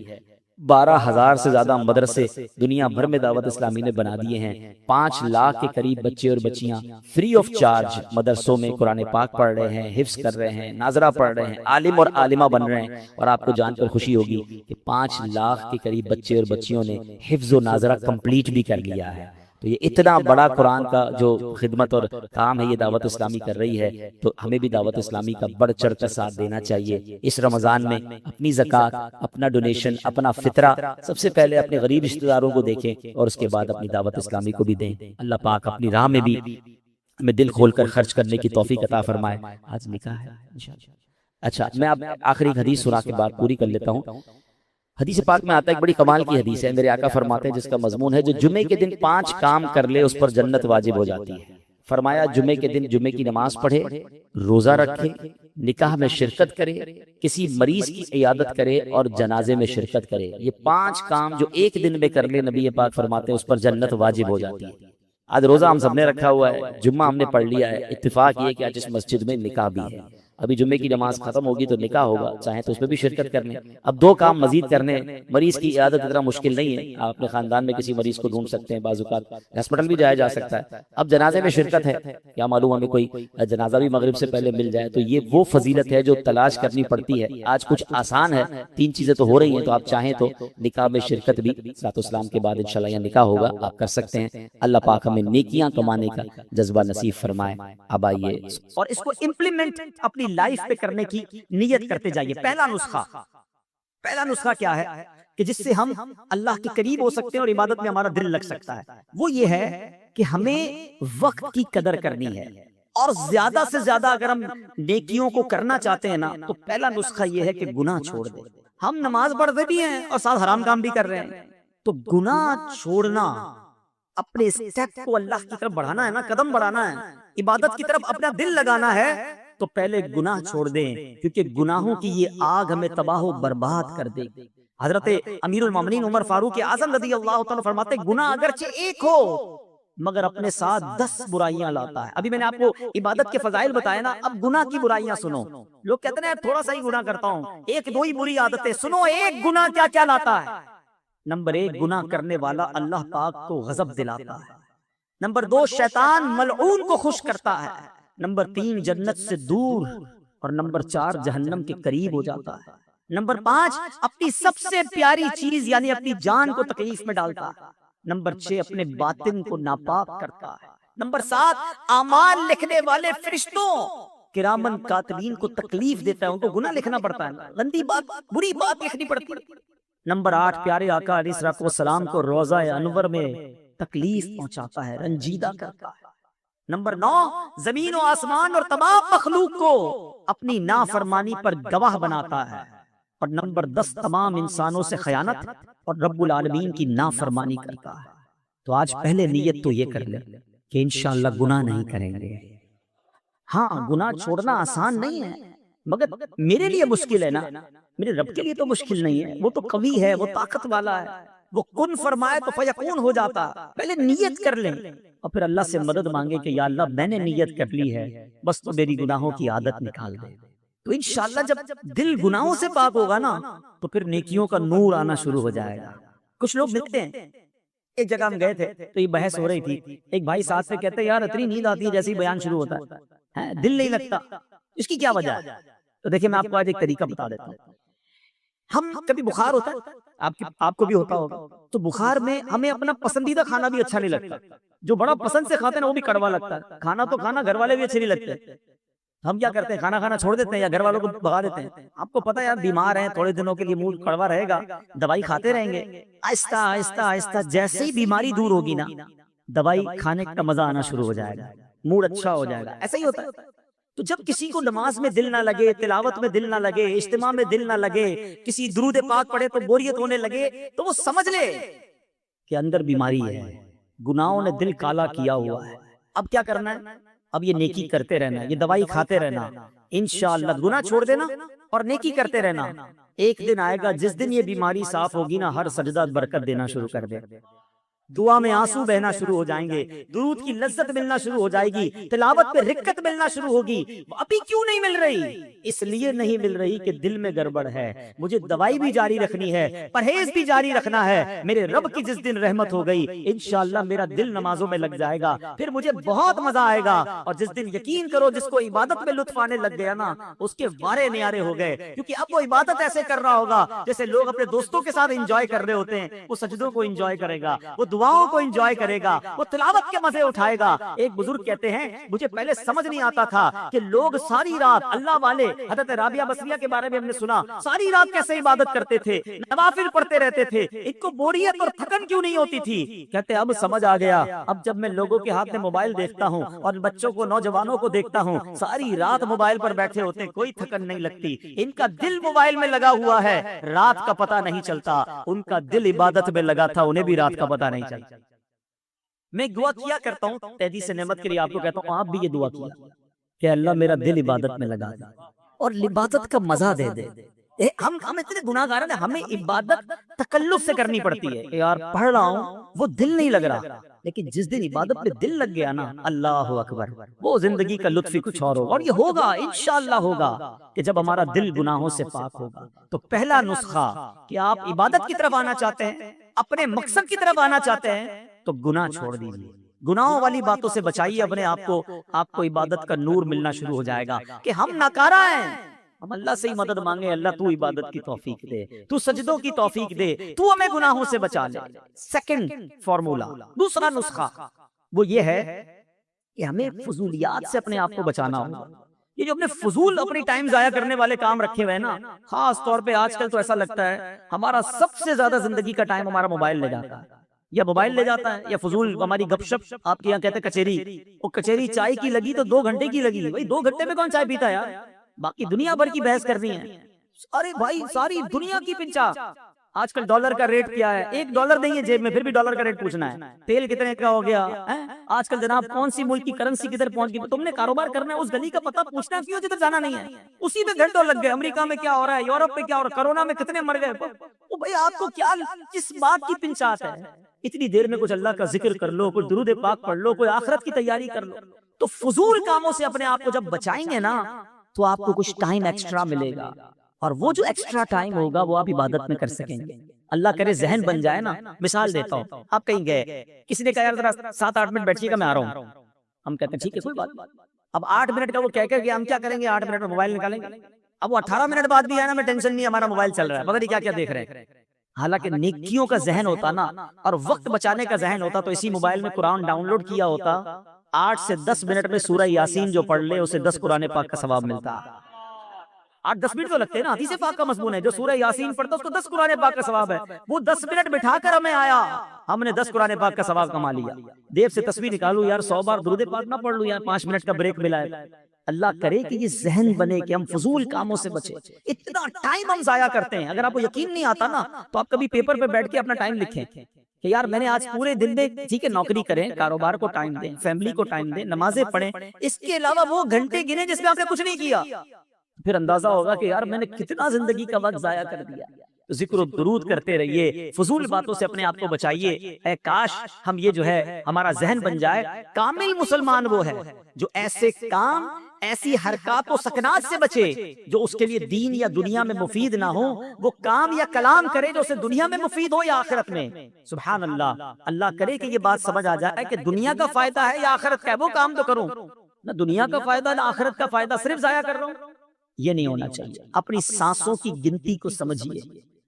A: 12,000 سے زیادہ مدرسے دنیا بھر میں دعوت اسلامی نے بنا دیے ہیں۔ 5 لاکھ کے قریب بچے اور بچیاں فری آف چارج مدرسوں میں قرآن پاک پڑھ رہے ہیں، حفظ کر رہے ہیں، ناظرہ پڑھ رہے ہیں، عالم اور عالمہ بن رہے ہیں۔ اور آپ کو جان کر خوشی ہوگی کہ 5 لاکھ کے قریب بچے اور بچیوں نے حفظ و ناظرہ کمپلیٹ بھی کر لیا ہے۔ تو یہ اتنا بڑا قرآن کا جو خدمت اور کام ہے یہ دعوت اسلامی کر رہی ہے، تو ہمیں بھی دعوت اسلامی کا بڑھ چڑھ کر ساتھ دینا چاہیے۔ اس رمضان میں اپنی زکوٰۃ، اپنا ڈونیشن، اپنا فطرہ سب سے پہلے اپنے غریب رشتہ داروں کو دیکھیں اور اس کے بعد اپنی دعوت اسلامی کو بھی دیں۔ اللہ پاک اپنی راہ میں بھی ہمیں دل کھول کر خرچ کرنے کی توفیق عطا فرمائے۔ آج نکاح ہے انشاءاللہ۔ اچھا، میں اب آخری حدیث سنا کے بعد پوری کر لیتا ہوں۔ حدیث پاک میں آتا ہے، ایک بڑی کمال کی حدیث ہے، میرے آقا فرماتے ہیں جس کا مضمون ہے جو جمعے کے دن 5 کام کر لے اس پر جنت واجب ہو جاتی ہے۔ فرمایا جمعے کے دن جمعے کی نماز پڑھے، روزہ رکھے، نکاح میں شرکت کرے، کسی مریض کی عیادت کرے اور جنازے میں شرکت کرے۔ یہ 5 کام جو ایک دن میں کر لے نبی پاک فرماتے ہیں اس پر جنت واجب ہو جاتی ہے۔ آج روزہ ہم سب نے رکھا ہوا ہے، جمعہ ہم نے پڑھ لیا ہے، اتفاق یہ کہ آج اس مسجد میں نکاح بھی ہے۔ ابھی جمعے کی نماز ختم ہوگی تو نکاح ہوگا، چاہیں تو اس میں بھی شرکت کر لیں۔ اب 2 کام مزید کرنے، مریض کی عیادت اتنا مشکل نہیں ہے، آپ اپنے خاندان میں کسی مریض کو ڈھونڈ سکتے ہیں، بعض اوقات ہاسپٹل بھی جایا جا سکتا ہے۔ اب جنازے میں شرکت ہے، کیا معلوم ہمیں کوئی جنازہ بھی مغرب سے پہلے مل جائے، تو یہ وہ فضیلت ہے جو تلاش کرنی پڑتی ہے۔ آج کچھ آسان ہے، 3 چیزیں تو ہو رہی ہیں، تو آپ چاہیں تو نکاح میں شرکت بھی صلاۃ السلام کے بعد انشاءاللہ یہ نکاح ہوگا، آپ کر سکتے ہیں۔ اللہ پاک ہمیں نیکیاں کمانے کا جذبہ نصیب فرمائے۔ اب آئیے
B: اور اس کو امپلیمنٹ اپنی لائف پہ کرنے کی نیت کرتے جائیے۔ پہلا نسخہ کیا ہے کہ جس سے ہم اللہ کے قریب ہو سکتے ہیں اور عبادت میں ہمارا دل لگ سکتا ہے، وہ یہ ہے کہ ہمیں وقت کی قدر کرنی ہے، اور زیادہ سے زیادہ اگر ہم نیکیوں کو کرنا چاہتے ہیں نا تو پہلا نسخہ یہ ہے کہ گناہ چھوڑ دیں۔ ہم نماز پڑھتے بھی ہیں اور ساتھ حرام کام بھی کر رہے ہیں، تو گناہ چھوڑنا، اپنے اسٹیپ کو اللہ کی طرف بڑھانا ہے نا، قدم بڑھانا ہے، عبادت کی طرف اپنا دل لگانا ہے، تو پہلے گناہ چھوڑ دیں، کیونکہ گناہوں کی یہ آگ ہمیں تباہ و برباد کر دے گی۔ حضرت امیر المومنین عمر فاروق اعظم رضی اللہ تعالیٰ فرماتے ہیں گناہ اگرچہ ایک ہو مگر اپنے ساتھ 10 برائیاں لاتا ہے۔ ابھی میں نے آپ کو عبادت کے فضائل بتایا نا، اب گناہ کی برائیاں سنو۔ لوگ کہتے ہیں تھوڑا سا ہی گناہ کرتا ہوں، 1-2 ہی بری عادتیں، سنو ایک گناہ کیا کیا لاتا ہے۔ نمبر 1، گناہ کرنے والا اللہ پاک کو غضب دلاتا ہے۔ نمبر 2، شیطان ملعون کو خوش کرتا ہے۔ نمبر 3، جنت سے دور، اور نمبر 4، جہنم کے قریب ہو جاتا ہے۔ نمبر 5، اپنی سب سے پیاری چیز یعنی اپنی جان کو تکلیف میں ڈالتا ہے۔ نمبر 6، اپنے باطن کو ناپاک کرتا ہے۔ نمبر 7، اعمال لکھنے والے فرشتوں کرامن کاتبین کو تکلیف دیتا ہے، ان کو گناہ لکھنا پڑتا ہے، گندی بات، بری بات لکھنی پڑتی ہے۔ نمبر 8، پیارے آقا علیہ الصلوۃ والسلام کو روضہ انور میں تکلیف پہنچاتا ہے، رنجیدہ کرتا ہے۔ نمبر 9، زمین و آسمان اور تمام مخلوق کو اپنی نافرمانی پر گواہ بناتا ہے۔ اور نمبر 10، تمام انسانوں سے خیانت اور رب العالمین کی نافرمانی کرتا ہے۔ تو آج پہلے نیت تو یہ کر لیں کہ انشاءاللہ گناہ نہیں کریں گے۔ ہاں، گناہ چھوڑنا آسان نہیں ہے، مگر میرے لیے مشکل ہے نا، میرے رب کے لیے تو مشکل نہیں ہے، وہ تو قوی ہے، وہ طاقت والا ہے، وہ کن فرمائے تو فیکون ہو جاتا۔ پہلے نیت کر لیں اور پھر اللہ سے مدد مانگے کہ یا اللہ میں نے نیت کر لی ہے، بس تو میری گناہوں کی عادت نکال دے۔ تو انشاءاللہ جب دل گناہوں سے پاک ہوگا نا تو پھر نیکیوں کا نور آنا شروع ہو جائے گا۔ کچھ لوگ ملتے ہیں، ایک جگہ ہم گئے تھے تو یہ بحث ہو رہی تھی، ایک بھائی ساتھ سے کہتے ہیں یار اتنی نیند آتی ہے جیسے ہی بیان شروع ہوتا ہے، دل نہیں لگتا، اس کی کیا وجہ ہے؟ تو دیکھیں میں آپ کو آج ایک طریقہ بتا دیتا ہوں۔ ہم کبھی بخار ہوتا ہے، آپ کو بھی ہوتا ہوگا، تو بخار میں ہمیں اپنا پسندیدہ کھانا بھی اچھا نہیں لگتا، جو بڑا پسند سے کھاتے ہیں وہ بھی کڑوا لگتا ہے، کھانا تو کھانا گھر والے بھی اچھے نہیں لگتے، ہم کیا کرتے ہیں کھانا کھانا چھوڑ دیتے ہیں یا گھر والوں کو بھگا دیتے ہیں۔ آپ کو پتہ ہے یار بیمار ہیں، تھوڑے دنوں کے لیے موڈ کڑوا رہے گا، دوائی کھاتے رہیں گے، آہستہ آہستہ آہستہ جیسے ہی بیماری دور ہوگی نا دوائی کھانے کا مزہ آنا شروع ہو جائے گا، موڈ اچھا ہو جائے گا، ایسا ہی ہوتا ہے۔ تو جب کسی کو نماز میں دل نہ لگے، تلاوت میں دل نہ لگے، اجتماع میں دل نہ لگے، کسی درود پاک پڑھے تو بوریت ہونے لگے، تو وہ سمجھ لے کہ اندر بیماری ہے، گناہوں نے دل کالا کیا ہوا ہے۔ اب کیا کرنا ہے؟ اب یہ نیکی کرتے رہنا، یہ دوائی کھاتے رہنا، انشاءاللہ گناہ چھوڑ دینا اور نیکی کرتے رہنا۔ ایک دن آئے گا جس دن یہ بیماری صاف ہوگی نا، ہر سجدہ برکت دینا شروع کر دے، دعا میں آنسو بہنا شروع ہو جائیں گے، درود کی لذت ملنا شروع ہو جائے گی، تلاوت پہ رکت ملنا شروع ہوگی۔ ابھی کیوں نہیں مل رہی؟ اس لیے نہیں مل رہی کہ دل میں گڑبڑ ہے۔ مجھے دوائی بھی جاری رکھنی ہے، پرہیز بھی جاری رکھنا ہے۔ میرے رب کی جس دن رحمت ہو گئی، انشاءاللہ میرا دل نمازوں میں لگ جائے گا، پھر مجھے بہت مزہ آئے گا۔ اور جس دن یقین کرو جس کو عبادت میں لطف آنے لگ گیا نا، اس کے وارے نیارے ہو گئے، کیونکہ اب وہ عبادت ایسے کر رہا ہوگا جیسے لوگ اپنے دوستوں کے ساتھ انجوائے کر رہے ہوتے ہیں۔ وہ سجدوں کو انجوائے کرے گا، وہ دعاؤں کو انجوائے کرے گا، وہ تلاوت کے مزے اٹھائے گا۔ ایک بزرگ کہتے ہیں مجھے پہلے سمجھ نہیں آتا تھا کہ لوگ ساری رات، اللہ والے حضرت رابعہ بصریہ کے بارے میں ہم نے سنا، ساری رات کیسے عبادت کرتے تھے، نوافل پڑھتے رہتے تھے، ان کو بوریت اور تھکن کیوں نہیں ہوتی تھی؟ کہتے اب سمجھ آ گیا، اب جب میں لوگوں کے ہاتھ میں موبائل دیکھتا ہوں اور بچوں کو، نوجوانوں کو دیکھتا ہوں، ساری رات موبائل پر بیٹھے ہوتے ہیں، کوئی تھکن نہیں لگتی، ان کا دل موبائل میں لگا ہوا ہے، رات کا پتہ نہیں چلتا۔ ان کا دل عبادت میں لگا تھا، انہیں بھی رات کا پتہ نہیں چلتا۔ میں دعا کیا کرتا ہوں تحدیث نعمت کے لیے، آپ کو کہتا ہوں آپ بھی یہ دعا کیا کہ اللہ میرا دل عبادت میں لگا دے اور عبادت کا مزہ دے دے۔ ہم اتنے گناہگار ہیں، ہمیں عبادت تکلف سے کرنی پڑتی ہے کہ یار پڑھ رہا ہوں، وہ دل نہیں لگ رہا، لیکن جس دن عبادت میں دل لگ گیا نا، اللہ اکبر، وہ زندگی کا لطف ہی کچھ اور ہوگا۔ اور یہ ہوگا، انشاءاللہ ہوگا، کہ جب ہمارا دل گناہوں سے پاک ہوگا۔ تو پہلا نسخہ کہ آپ عبادت کی طرف آنا چاہتے ہیں، اپنے مقصد کی طرف آنا چاہتے ہیں، تو گناہ چھوڑ دیجیے، گناہوں والی باتوں سے بچائیے اپنے آپ کو، آپ کو عبادت کا نور ملنا شروع ہو جائے گا کہ ہم ناکارہ ہیں۔ ہم اللہ سے ہی مدد مانگے، اللہ تو عبادت کی توفیق دے، تو سجدوں کی توفیق دے، تو ہمیں گناہوں سے بچا لے۔ سیکنڈ فارمولا، دوسرا نسخہ وہ یہ ہے کہ ہمیں فضولیات سے اپنے آپ کو بچانا ہوگا۔ یہ جو اپنے فضول اپنی ٹائم ضائع کرنے والے کام رکھے ہوئے ہیں نا، خاص طور پہ آج کل تو ایسا لگتا ہے ہمارا سب سے زیادہ زندگی کا ٹائم ہمارا موبائل لے جاتا ہے، یا موبائل لے جاتا ہے، یا فضول ہماری گپ شپ، آپ کے یہاں کہتے ہیں کچہری، وہ کچہری چائے کی لگی تو 2 گھنٹے کی لگی، بھائی 2 گھنٹے میں کون چائے پیتا ہے یار، باقی دنیا بھر کی بحث کرنی ہے۔ ارے بھائی ساری دنیا کی پنچا، آج کل ڈالر کا ریٹ کیا ہے، $1 نہیں ہے جیب میں پھر بھی ڈالر کا ریٹ پوچھنا ہے، تیل کتنے کا ہو گیا، آج کل جناب کون سی ملک کی کرنسی کدھر پہنچ گئی، تم نے کاروبار کرنا ہے اس گلی کا پتہ پوچھنا کیوں جدھر جانا نہیں ہے، اسی میں گھنٹوں لگ گئے، امریکہ میں کیا ہو رہا ہے، یورپ میں کیا ہو رہا ہے، کرونا میں کتنے مر گئے، وہ بھائی آپ کو کیا کس بات کی پنچات ہے؟ اتنی دیر میں کچھ اللہ کا ذکر کر لو، کوئی درود پاک پڑھ لو، کوئی آخرت کی تیاری کر لو۔ تو فضول کاموں سے اپنے آپ کو جب بچائیں گے نا، تو آپ کو کچھ ٹائم ایکسٹرا ملے گا، اور وہ جو ایکسٹرا ٹائم ہوگا وہ آپ عبادت میں کر سکیں گے۔ اللہ کرے ذہن بن جائے نا، مثال دیتا ہوں، آپ کہیں گئے، کسی نے کہا یار ذرا 7-8 منٹ بیٹھیے گا میں آ رہا ہوں، ہم کہتے ہیں ٹھیک ہے کوئی بات، اب 8 منٹ کا وہ کہہ گیا ہم کیا کریں گے، 8 منٹ میں موبائل نکالیں گے، اب وہ 18 منٹ بعد بھی ہے نا، میں ٹینشن نہیں، ہمارا موبائل چل رہا ہے، پتہ نہیں کیا کیا دیکھ رہے ہیں۔ حالانکہ نیکیوں کا ذہن ہوتا نا، اور وقت بچانے کا ذہن ہوتا، تو اسی موبائل میں قرآن ڈاؤن لوڈ کیا ہوتا، 8 سے 10 منٹ میں سورہ یاسین جو پڑھ لے اسے 10 قرآن پاک کا ثواب ملتا۔ 8-10 منٹ تو لگتے ہیں نا، حدیث پاک کا مضمون ہے، جو سورہ یاسین پڑھتا اس کو 10 قرآن پاک کا ثواب ہے، وہ 10 منٹ بٹھا کر ہمیں آیا، ہم نے 10 قرآن پاک کا ثواب کما لیا۔ دیو سے تسبیح نکالو یار، 100 بار درود پاک نہ پڑھ لوں یار، 5 منٹ کا بریک ملا ہے۔ اللہ کرے کہ یہ ذہن بنے کہ ہم فضول کاموں سے بچیں۔ اتنا ٹائم ہم ضائع کرتے ہیں، اگر آپ کو یقین نہیں آتا نا تو آپ کبھی پیپر پہ بیٹھ کے اپنا ٹائم لکھیں کہ یار میں نے آج پورے دن میں، ٹھیک ہے نوکری کریں، کاروبار کو ٹائم دیں، فیملی کو ٹائم دیں، نمازیں پڑھیں، اس کے علاوہ وہ گھنٹے گنے جس میں آپ نے کچھ نہیں کیا، پھر اندازہ ہوگا کہ یار میں نے کتنا زندگی کا وقت ضائع کر دیا۔ ذکر و درود کرتے رہیے، فضول باتوں سے اپنے آپ کو بچائیے۔ اے کاش ہم یہ جو ہے ہمارا ذہن بن جائے۔ کامل مسلمان وہ ہے جو ایسے کام، ایسی حرکات و سکنات سے بچے جو اس کے لیے دین یا دنیا میں مفید نہ ہو، وہ کام یا کلام کرے جو اسے دنیا میں مفید ہو یا آخرت میں۔ سبحان اللہ، اللہ کرے کہ یہ بات سمجھ آ جائے کہ دنیا کا فائدہ ہے یا آخرت کا ہے، وہ کام تو کروں، نہ دنیا کا فائدہ نہ آخرت کا فائدہ، صرف ضائع کر رہا ہوں۔ یہ نہیں ہونا چاہیے۔ اپنی سانسوں کی گنتی کو سمجھیے،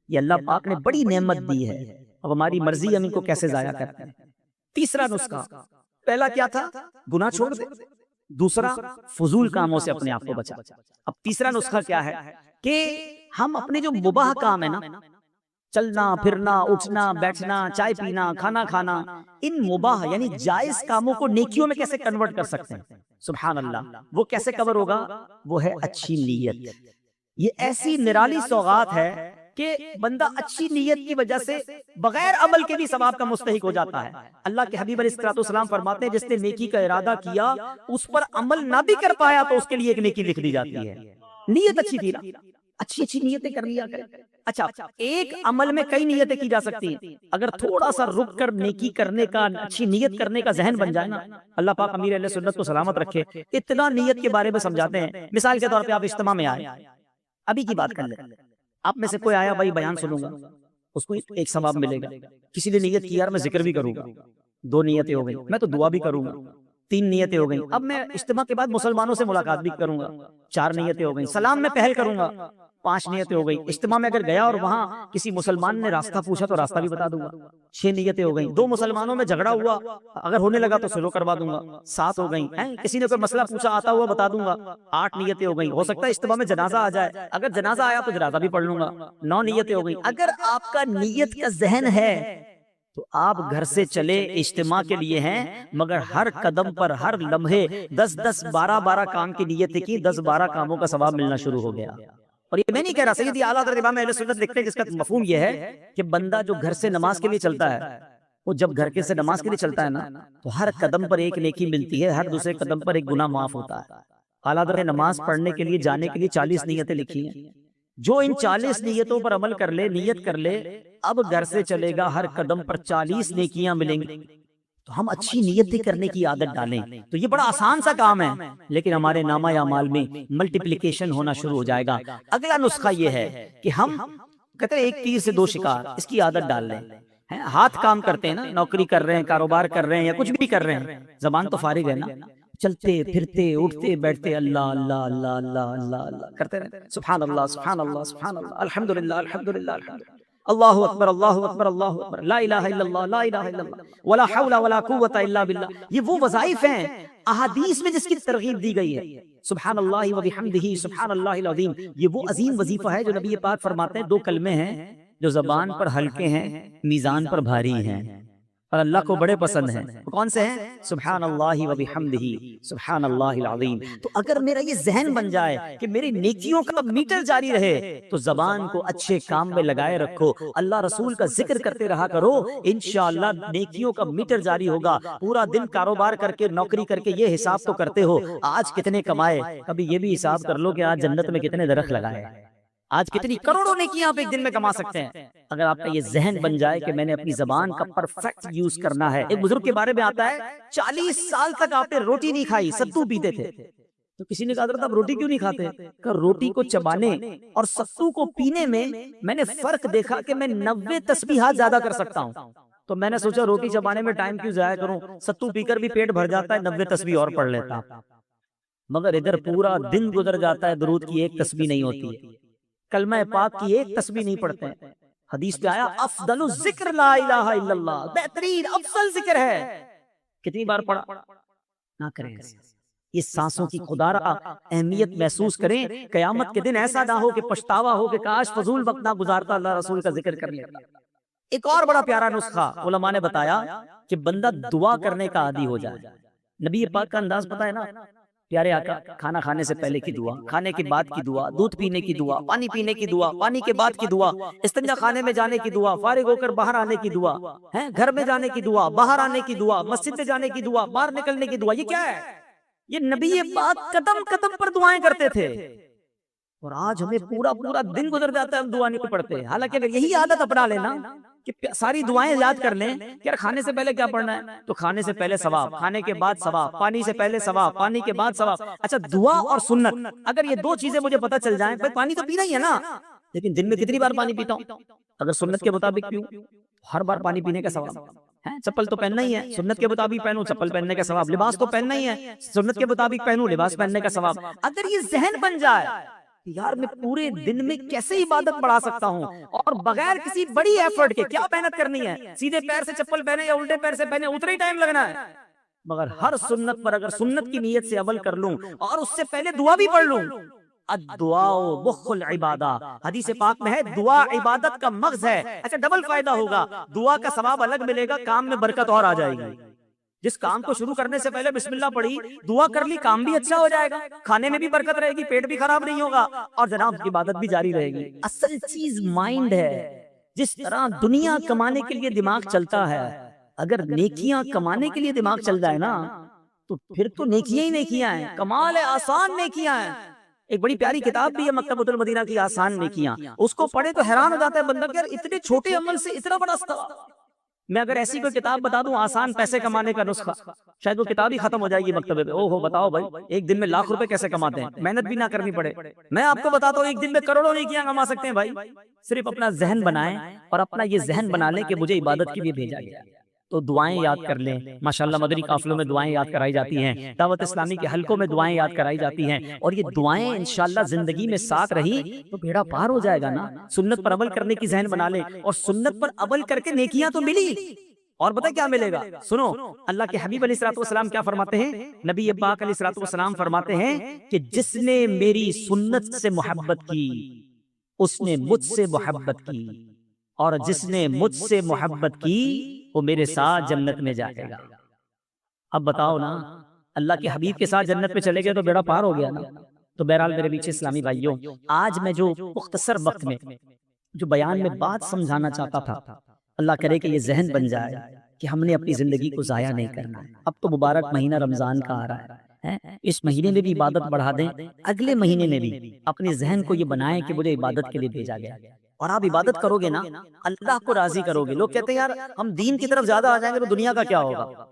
B: یہ اللہ پاک نے بڑی نعمت دی ہے، اب ہماری مرضی ہم ان کو کیسے ضائع کرتے ہیں۔ تیسرا نسخہ، پہلا کیا تھا؟ گناہ چھوڑ دے، دوسرا فضول کاموں سے اپنے آپ کو بچا۔ اب تیسرا نسخہ کیا ہے کہ ہم اپنے جو مباح کام ہے نا، چلنا پھرنا، اٹھنا بیٹھنا، چائے پینا، کھانا کھانا، ان مباح یعنی جائز کاموں کو نیکیوں میں کیسے کنورٹ کر سکتے ہیں۔ سبحان اللہ. وہ کیسے کور ہوگا؟ وہ ہے اچھی نیت. یہ ایسی نرالی سوغات ہے کہ بندہ اچھی نیت کی وجہ سے بغیر عمل کے بھی ثواب کا مستحق ہو جاتا ہے. اللہ کے حبیب علیہ السلام فرماتے ہیں جس نے نیکی کا ارادہ کیا اس پر عمل نہ بھی کر پایا تو اس کے لیے ایک نیکی لکھ دی جاتی ہے. نیت اچھی تھی نا، اچھی نیتیں کر لیا کریں. اچھا، ایک عمل میں کئی نیتیں کی جا سکتی ہیں. اگر تھوڑا سا رک کر نیکی کرنے کا، اچھی نیت کرنے کا ذہن بن جائے نا، اللہ پاک امیر اہل سنت کو سلامت رکھے. اتنا نیت کے بارے میں سمجھاتے ہیں. مثال کے طور پہ آپ اجتماع میں آئے، ابھی کی بات کر لیں، آپ میں سے کوئی آیا بھائی بیان سنوں گا، اس کو ایک ثواب ملے گا. کسی نے نیت کی یار میں ذکر بھی کروں گا، 2 نیتیں ہو گئی. میں تو دعا بھی کروں گا، 3 نیتیں ہو گئیں. اب میں اجتماع کے بعد مسلمانوں سے ملاقات بھی کروں گا، 4 نیتیں ہو گئیں. سلام میں پہل کروں گا، 5 نیتیں ہو گئی. اجتماع میں اگر گیا اور وہاں کسی مسلمان نے راستہ پوچھا تو راستہ بھی بتا دوں گا، 6 نیتیں ہو گئیں. 2 مسلمانوں میں جھگڑا ہوا، اگر ہونے لگا تو سلو کروا دوں گا، 7 ہو گئیں. کسی نے کوئی مسئلہ پوچھا آتا ہوا بتا دوں گا، 8 نیتیں ہو گئیں. ہو سکتا ہے اجتماع میں جنازہ آ جائے، اگر جنازہ آیا تو جنازہ بھی پڑھ لوں گا، 9 نیتیں ہو گئیں. اگر آپ کا نیت کا ذہن ہے تو آپ گھر سے چلے اجتماع کے لیے ہیں، مگر ہر قدم پر، ہر لمحے 10 12 کام کی نیتیں کی، 10 12 کاموں کا ثواب ملنا شروع ہو گیا. اور یہ میں نہیں کہہ رہا، سیدی اعلیٰ حضرت امام اہل سنت لکھتے ہیں جس کا مفہوم یہ ہے کہ بندہ جو گھر سے نماز کے لیے چلتا ہے، وہ جب گھر کے سے نماز کے لیے چلتا ہے نا تو ہر قدم پر ایک نیکی ملتی ہے، ہر دوسرے قدم پر ایک گناہ معاف ہوتا ہے. اعلیٰ حضرت نے نماز پڑھنے کے لیے جانے کے لیے 40 نیتیں لکھی ہیں. جو ان 40 نیتوں پر عمل کر لے، نیت کر لے، اب گھر سے چلے گا ہر قدم پر 40 نیکیاں ملیں گی. تو ہم اچھی نیتیں کرنے کی عادت ڈالیں تو یہ بڑا آسان سا کام ہے، لیکن ہمارے نامہ اعمال میں ملٹیپلیکیشن ہونا شروع ہو جائے گا. اگلا نسخہ یہ ہے کہ ہم کہتے ہیں 1 تیر سے 2 شکار، اس کی عادت ڈال لیں. ہاتھ کام کرتے ہیں نا، نوکری کر رہے ہیں، کاروبار کر رہے ہیں یا کچھ بھی کر رہے ہیں، زبان تو فارغ ہے نا، چلتے پھرتے اٹھتے بیٹھتے اللہ اللہ اللہ اللہ اللہ اللہ کرتے رہے. سبحان اللہ سبحان اللہ سبحان اللہ، الحمدللہ الحمدللہ الحمدللہ، اللہ اکبر اللہ اکبر اللہ اکبر، لا الہ الا اللہ لا الہ الا اللہ، ولا حول ولا قوت الا باللہ. یہ وہ وظائف ہیں احادیث میں جس کی ترغیب دی گئی ہے. سبحان اللہ و بحمدہ سبحان اللہ العظیم، یہ وہ عظیم وظیفہ ہے جو نبی پاک فرماتے ہیں 2 کلمے ہیں جو زبان پر ہلکے ہیں، میزان پر بھاری ہیں اور اللہ کو بڑے پسند ہیں. کون سے ہیں؟ سبحان اللہ و بحمدہ سبحان اللہ العظیم. تو اگر میرا یہ ذہن بن جائے کہ میری نیکیوں کا میٹر جاری رہے تو زبان کو اچھے کام میں لگائے رکھو، اللہ رسول کا ذکر کرتے رہا کرو، انشاءاللہ نیکیوں کا میٹر جاری ہوگا. پورا دن کاروبار کر کے، نوکری کر کے یہ حساب تو کرتے ہو آج کتنے کمائے، کبھی یہ بھی حساب کر لو کہ آج جنت میں کتنے درخت لگائے، آج کتنی کروڑوں نیکیاں آپ ایک دن میں کما سکتے ہیں. اگر آپ کا یہ ذہن بن جائے کہ میں نے اپنی زبان کا پرفیکٹ یوز کرنا ہے. ایک بزرگ کے بارے میں آتا ہے 40 سال تک آپ نے روٹی نہیں کھائی، ستو پیتے تھے. تو کسی نے کہا حضرت آپ روٹی کیوں نہیں کھاتے؟ کہ روٹی کو چبانے اور ستو کو پینے میں نے فرق دیکھا کہ میں 90 تسبیحات زیادہ کر سکتا ہوں. تو میں نے سوچا روٹی چبانے میں ٹائم کیوں ضائع کروں، ستو پی کر بھی پیٹ بھر جاتا ہے، 90 تسبیح اور پڑھ لیتا. مگر ادھر پورا دن گزر جاتا ہے، درود کی ایک تسبیح نہیں ہوتی ہے، کلمہ پاک کی ایک تسبیح نہیں پڑھتے ہیں. حدیث پہ آیا افضل الذکر لا الہ الا اللہ، بہترین افضل ذکر ہے. کتنی بار پڑھا؟ نہ کریں. یہ سانسوں کی خدا را اہمیت محسوس کریں. قیامت کے دن ایسا نہ ہو کہ پچھتاوا ہو کہ کاش فضول وقت نہ گزارتا، اللہ رسول کا ذکر کر لیتا. ایک اور بڑا پیارا نسخہ علماء نے بتایا کہ بندہ دعا کرنے کا عادی ہو جائے. نبی پاک کا انداز پتہ ہے نا، پیارے آقا کھانا کھانے سے پہلے کی دعا، کھانے کے بعد کی دعا، دودھ پینے کی دعا، پانی پینے کی دعا، پانی کے بعد کی دعا، استنجا خانے میں جانے کی دعا، فارغ ہو کر باہر آنے کی دعا، گھر میں جانے کی دعا، باہر آنے کی دعا، مسجد میں جانے کی دعا، باہر نکلنے کی دعا. یہ کیا ہے؟ یہ نبی پاک قدم قدم پر دعائیں کرتے تھے. اور آج ہمیں پورا دن گزر جاتا ہے ہم دعا نہیں پڑھتے. حالانکہ اگر یہی عادت اپنا لینا کہ ساری دعائیں یاد کر لیں کہ یار کھانے سے پہلے کیا پڑھنا ہے، تو کھانے سے پہلے ثواب، کھانے کے بعد ثواب، پانی سے پہلے ثواب، پانی کے بعد ثواب. اچھا دعا اور سنت، اگر یہ 2 چیزیں مجھے پتہ چل جائیں، بھائی پانی تو پینا ہی ہے نا، لیکن دن میں کتنی بار پانی پیتا ہوں؟ اگر سنت کے مطابق پیوں ہر بار پانی پینے کا ثواب ہے. چپل تو پہننا ہی ہے، سنت کے مطابق پہنوں، چپل پہننے کا ثواب. لباس تو پہننا ہی ہے، سنت کے مطابق پہنوں، لباس پہننے کا ثواب. اگر یہ ذہن بن جائے یار میں پورے دن میں کیسے عبادت بڑھا سکتا ہوں اور بغیر کسی بڑی ایفرٹ کے، کیا محنت کرنی ہے، سیدھے پیر سے چپل پہنے یا الٹے پیر سے پہنے اتنا ہی ٹائم لگنا ہے. مگر ہر سنت پر اگر سنت کی نیت سے عمل کر لوں اور اس سے پہلے دعا بھی پڑھ لوں. الدعاء مخ العبادہ، حدیث پاک میں ہے دعا عبادت کا مغز ہے. اچھا ڈبل فائدہ ہوگا، دعا کا ثواب الگ ملے گا، کام میں برکت اور آ جائے گی. جس کام کو شروع کرنے سے پہلے بسم اللہ پڑھی، دعا کر لی، کام بھی اچھا ہو جائے گا، کھانے میں بھی برکت رہے گی، پیٹ بھی خراب نہیں ہوگا، اور جناب عبادت بھی جاری رہے گی۔ اصل چیز مائنڈ ہے۔ جس طرح دنیا کمانے کے لیے دماغ چلتا ہے، اگر نیکیاں کمانے کے لیے دماغ چل جائے نا تو پھر تو نیکیاں ہی نیکیاں ہیں، کمال ہے، آسان نیکیاں ہیں۔ ایک بڑی پیاری کتاب بھی ہے مکتبۃ المدینہ کی، آسان نیکیاں، اس کو پڑھے تو حیران ہو جاتا ہے بندہ کہ یار اتنے چھوٹے عمل سے اتنا بڑا ثواب۔ میں اگر ایسی کوئی کتاب بتا دوں آسان پیسے کمانے کا نسخہ، شاید وہ کتاب ہی ختم ہو جائے گی مکتبے پہ۔ او ہو، بتاؤ بھائی، ایک دن میں لاکھ روپے کیسے کماتے ہیں، محنت بھی نہ کرنی پڑے۔ میں آپ کو بتاتا ہوں ایک دن میں کروڑوں نیکیاں کما سکتے ہیں بھائی۔ صرف اپنا ذہن بنائیں اور اپنا یہ ذہن بنا لیں کہ مجھے عبادت کے لیے بھیجا گیا، تو دعائیں یاد کر لیں۔ ماشاءاللہ مدنی قافلوں میں دعائیں یاد کرائی جاتی ہیں، دعوت اسلامی کے حلقوں میں دعائیں یاد کرائی جاتی ہیں، اور یہ دعائیں انشاءاللہ زندگی میں ساتھ رہی تو بیڑا پار ہو جائے گا نا۔ سنت پر عمل کرنے کی ذہن بنا لیں، اور سنت پر عمل کر کے نیکیاں تو ملی، اور بتائیں کیا ملے گا؟ سنو، اللہ کے حبیب علیہ الصلوۃ والسلام کیا فرماتے ہیں؟ نبی پاک علیہ الصلوۃ والسلام فرماتے ہیں کہ جس نے میری سنت سے محبت کی اس نے مجھ سے محبت کی، اور جس نے مجھ سے محبت کی وہ میرے ساتھ جنت میں جائے گا۔ اب بتاؤ نا، اللہ کے حبیب کے ساتھ جنت میں چلے گئے تو بیڑا پار ہو گیا نا۔ تو بہرحال میرے پیچھے اسلامی بھائیوں، آج میں جو مختصر وقت میں جو بیان میں بات سمجھانا چاہتا تھا، اللہ کرے کہ یہ ذہن بن جائے کہ ہم نے اپنی زندگی کو ضائع نہیں کرنا ہے۔ اب تو مبارک مہینہ رمضان کا آ رہا ہے، اس مہینے میں بھی عبادت بڑھا دیں، اگلے مہینے میں بھی اپنے ذہن کو یہ بنائیں کہ مجھے عبادت کے لیے بھیجا گیا، اور آپ عبادت کرو گے نا اللہ کو راضی کرو گے۔ لوگ کہتے ہیں یار ہم دین کی طرف زیادہ آ جائیں گے تو دنیا کا کیا ہوگا؟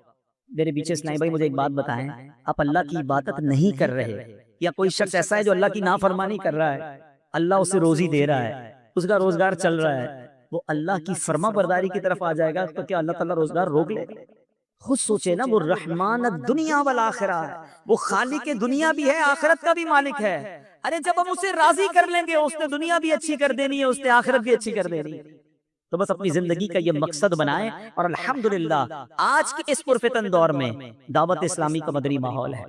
B: میرے پیچھے اسلامی بھائی مجھے ایک بات بتائیں، آپ اللہ کی عبادت نہیں کر رہے، یا کوئی شخص ایسا ہے جو اللہ کی نافرمانی کر رہا ہے، اللہ اسے روزی دے رہا ہے، اس کا روزگار چل رہا ہے، وہ اللہ کی فرما برداری کی طرف آ جائے گا تو کیا اللہ تعالیٰ روزگار روک لے گا؟ خود سوچے نا، وہ رحمان الدنیا والآخرہ ہے، وہ خالق دنیا بھی ہے، آخرت کا بھی مالک ہے۔ ارے جب ہم اسے راضی کر لیں گے، اس نے دنیا بھی اچھی کر دینی ہے، اس نے آخرت بھی اچھی کر دینی ہے۔ تو بس اپنی زندگی کا یہ مقصد بنائیں، اور الحمدللہ آج کے اس پرفتن دور میں دعوت اسلامی کا مدنی ماحول ہے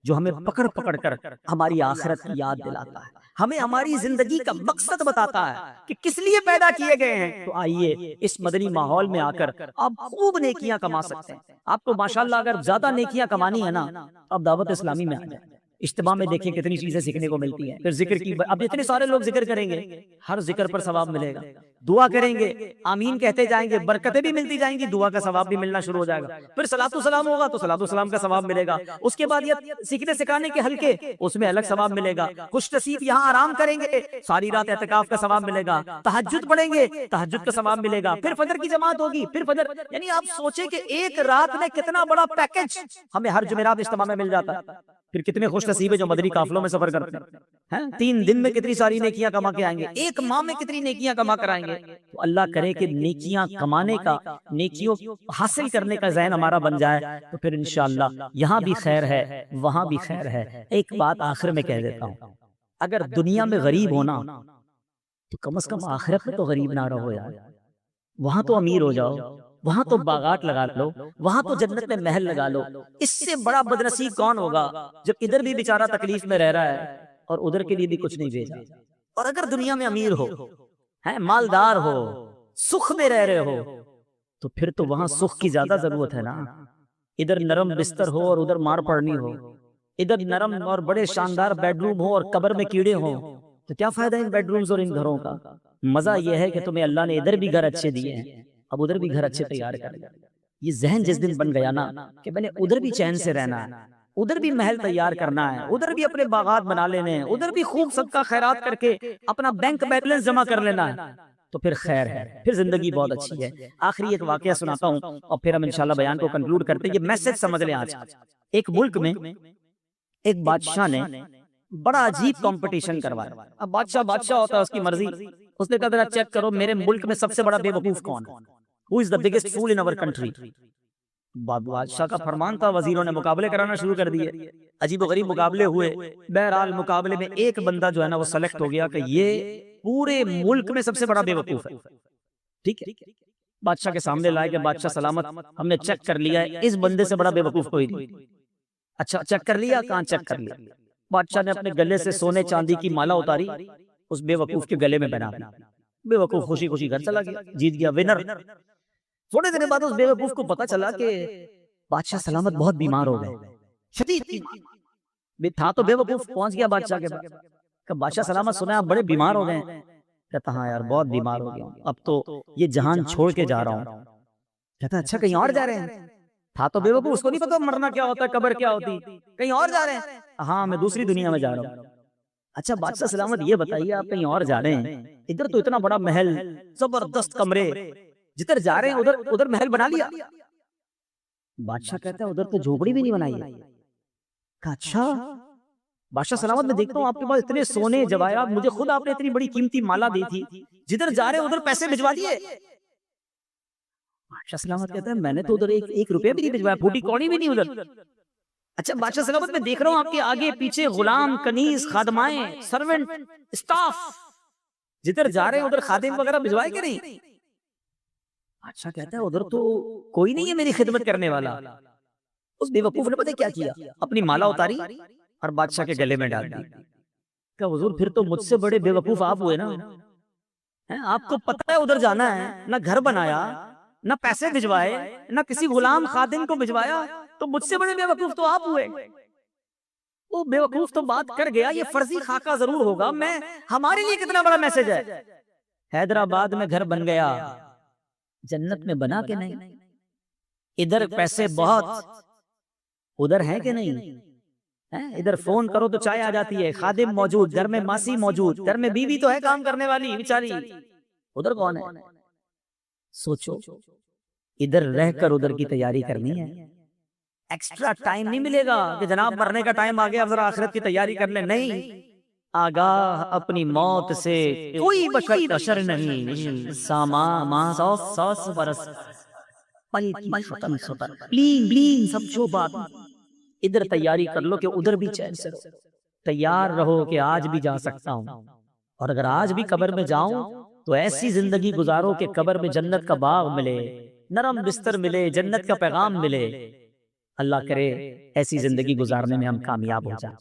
B: جو ہمیں پکڑ پکڑ کر ہماری آخرت کی یاد دلاتا ہے، ہمیں ہماری زندگی کا مقصد بتاتا ہے کہ کس لیے پیدا کیے گئے ہیں۔ تو آئیے اس مدنی ماحول میں آ کر آپ خوب نیکیاں کما سکتے ہیں۔ آپ کو ماشاءاللہ اگر زیادہ نیکیاں کمانی ہے نا، آپ دعوت اسلامی میں آ جائیں۔ اجتماع میں دیکھیں کتنی چیزیں سیکھنے کو ملتی ہیں۔ پھر ذکر کی، اب اتنے سارے لوگ ذکر کریں گے، ہر ذکر پر ثواب ملے گا۔ دعا کریں گے، آمین کہتے جائیں گے، برکتیں بھی ملتی جائیں گی، دعا کا ثواب بھی ملنا شروع ہو جائے گا۔ پھر صلاۃ و سلام ہوگا تو صلاۃ و سلام کا ثواب ملے گا۔ اس کے بعد یہ سیکھنے سکھانے کے حلقے، اس میں الگ ثواب ملے گا۔ خوش نصیب یہاں آرام کریں گے، ساری رات اعتکاف کا ثواب ملے گا۔ تہجد پڑھیں گے، تہجد کا ثواب ملے گا۔ پھر فجر کی جماعت ہوگی، پھر فجر، یعنی آپ سوچیں کہ ایک رات میں کتنا بڑا پیکج ہمیں ہر جمعرات اجتماع میں مل جاتا ہے۔ پھر کتنے خوش نصیب ہے جو مدنی قافلوں میں سفر کرتے ہیں، 3 دن میں کتنی ساری نیکیاں کما کے آئیں گے، 1 ماہ میں کتنی نیکیاں کما کر آئیں گے۔ تو اللہ کرے کہ نیکیاں کمانے کا، نیکیوں حاصل کرنے کا ذہن ہمارا بن جائے، تو پھر انشاءاللہ یہاں بھی خیر ہے، وہاں بھی خیر ہے۔ ایک بات آخر میں کہہ دیتا ہوں، اگر دنیا میں غریب ہونا تو کم از کم آخرت میں تو غریب نہ رہو یار، وہاں تو امیر ہو جاؤ، وہاں تو باغات لگا لو، وہاں تو جنت میں محل لگا لو۔ اس سے بڑا بدنصیب کون ہوگا جب ادھر بھی بیچارہ تکلیف میں رہ رہا ہے اور ادھر کے لیے بھی کچھ نہیں بھیجا۔ اور اگر دنیا میں امیر ہو، مالدار ہو، سکھ میں رہ رہے ہو، تو پھر تو وہاں سکھ کی زیادہ ضرورت ہے نا۔ ادھر نرم بستر ہو اور ادھر مار پڑنی ہو، ادھر نرم اور بڑے شاندار بیڈ روم ہو اور قبر میں کیڑے ہوں، تو کیا فائدہ ان بیڈ رومز اور ان گھروں کا؟ مزہ یہ ہے کہ تمہیں اللہ نے ادھر بھی گھر اچھے دیے ہیں، اب ادھر بھی گھر اچھے تیار کر لیں۔ یہ ذہن جس دن بن گیا نا کہ میں نے ادھر بھی چین سے رہنا ہے، ادھر بھی محل تیار کرنا ہے، ادھر بھی اپنے باغات بنا لینے ہیں، ادھر بھی خوب صدقہ خیرات کر کے اپنا بینک بیلنس جمع کر لینا ہے، تو پھر خیر ہے، پھر زندگی بہت اچھی ہے۔ آخری ایک واقعہ سناتا ہوں اور پھر ہم انشاءاللہ بیان کو کنکلوڈ کرتے ہیں۔ یہ میسج سمجھ لیں آج، ایک ملک میں ایک بادشاہ نے بڑا عجیب کمپٹیشن کروایا۔ اب بادشاہ ہوتا ہے، اس کی مرضی، اس نے کہا ذرا چیک کرو میرے ملک میں سب سے بڑا بے وقوف کون ہے، who is the biggest fool in our country۔ بادشاہ کا فرمان تھا، وزیروں نے مقابلے کرانا شروع کر دیے، عجیب و غریب مقابلے ہوئے۔ بہرحال مقابلے میں ایک بندہ جو ہے نا وہ سلیکٹ ہو گیا کہ یہ پورے ملک میں سب سے بڑا بے وقوف ہے۔ ٹھیک ہے، بادشاہ کے سامنے لائے کہ بادشاہ سلامت، ہم نے چیک کر لیا ہے، اس بندے سے بڑا بے وقوف کوئی نہیں۔ اچھا چیک کر لیا؟ کہاں چیک کر لیا؟ بادشاہ نے اپنے گلے سے سونے چاندی کی مالا اتاری، اس بے وقوف کے گلے میں پہنا دی۔ بے وقوف خوشی خوشی گھر چلا گیا، جیت گیا، ونر۔ تھوڑے دن بعد اس بے وقوف کو پتا چلا کہ بادشاہ سلامت بہت بیمار ہو گئے، شدید بیمار، تھا تو بے وقوف، پہنچ گیا بادشاہ کے پاس کہ بادشاہ سلامت سنا آپ بڑے بیمار ہو گئے ہیں۔ کہتا ہاں یار بہت بیمار ہو گیا ہوں، اب تو یہ جہان چھوڑ کے جا رہا ہوں۔ کہتا اچھا کہیں اور جا رہے ہیں؟ تھا تو بے وقوف، اس کو نہیں پتا مرنا کیا ہوتا ہے، قبر کیا ہوتی، کہیں اور جا رہے ہیں؟ ہاں میں دوسری دنیا میں جا رہا ہوں۔ اچھا بادشاہ سلامت یہ بتائیے آپ کہیں اور جا رہے ہیں، ادھر تو اتنا بڑا محل، زبردست کمرے، جدھر جا رہے ہیں ادھر محل بنا لیا؟ بادشاہ کہتا ہے ادھر تو جھوپڑی بھی نہیں بنائی ہے۔ کہا اچھا بادشاہ سلامت میں دیکھتا ہوں آپ کے پاس اتنے سونے جواہرات، مجھے خود آپ نے اتنی بڑی قیمتی مالا دی تھی، جدھر جا رہے ہیں ادھر پیسے بھجوا دیے؟ بادشاہ سلامت کہتا ہے میں نے تو ادھر ایک روپے بھی نہیں بھجوایا، پھوٹی کوڑی بھی نہیں ادھر۔ اچھا بادشاہ سلامت میں دیکھ رہا ہوں آپ کے آگے پیچھے غلام، کنیز، خادمائیں، سرونٹ، اسٹاف، جدھر جا رہے ہیں ادھر خادم وغیرہ بھجوائے کہ نہیں؟ بادشاہ کہتا ہے ادھر تو کوئی نہیں ہے میری خدمت کرنے والا۔ اس بے وقوف نے پتہ کیا کیا، اپنی مالا اتاری اور بادشاہ کے گلے میں ڈال دی۔ کہ حضور پھر تو مجھ سے بڑے بے وقوف آپ ہوئے نا، آپ کو پتہ ہے ادھر جانا ہے، نہ گھر بنایا، نہ پیسے بھجوائے، نہ کسی غلام خادم کو بھجوایا، تو مجھ سے بڑے بے وقوف تو آپ ہوئے۔ وہ بے وقوف تو بات کر گیا، یہ فرضی خاکہ ضرور ہوگا، میں ہمارے لیے کتنا بڑا میسج ہے۔ حیدرآباد میں گھر بن گیا، جنت میں بنا کہ نہیں؟ ادھر پیسے بہت، ادھر ہے کہ نہیں؟ ادھر فون کرو تو چائے آ جاتی ہے، خادم موجود، گھر میں ماسی موجود، گھر میں بیوی تو ہے کام کرنے والی بیچاری، ادھر کون ہے؟ سوچو ادھر رہ کر ادھر کی تیاری کرنی ہے، ایکسٹرا ٹائم نہیں ملے گا کہ جناب مرنے کا ٹائم آ گیا اب ذرا آخرت کی تیاری کر لیں، نہیں، آگاہ اپنی موت سے کوئی بشر نہیں، ساما 100 برس پلین سب جو بات، ادھر تیاری کر لو کہ ادھر بھی چین سے رہو، تیار رہو کہ آج بھی جا سکتا ہوں، اور اگر آج بھی قبر میں جاؤں تو ایسی زندگی گزارو کہ قبر میں جنت کا باغ ملے، نرم بستر ملے، جنت کا پیغام ملے۔ اللہ کرے ایسی زندگی گزارنے میں ہم کامیاب ہو جائیں۔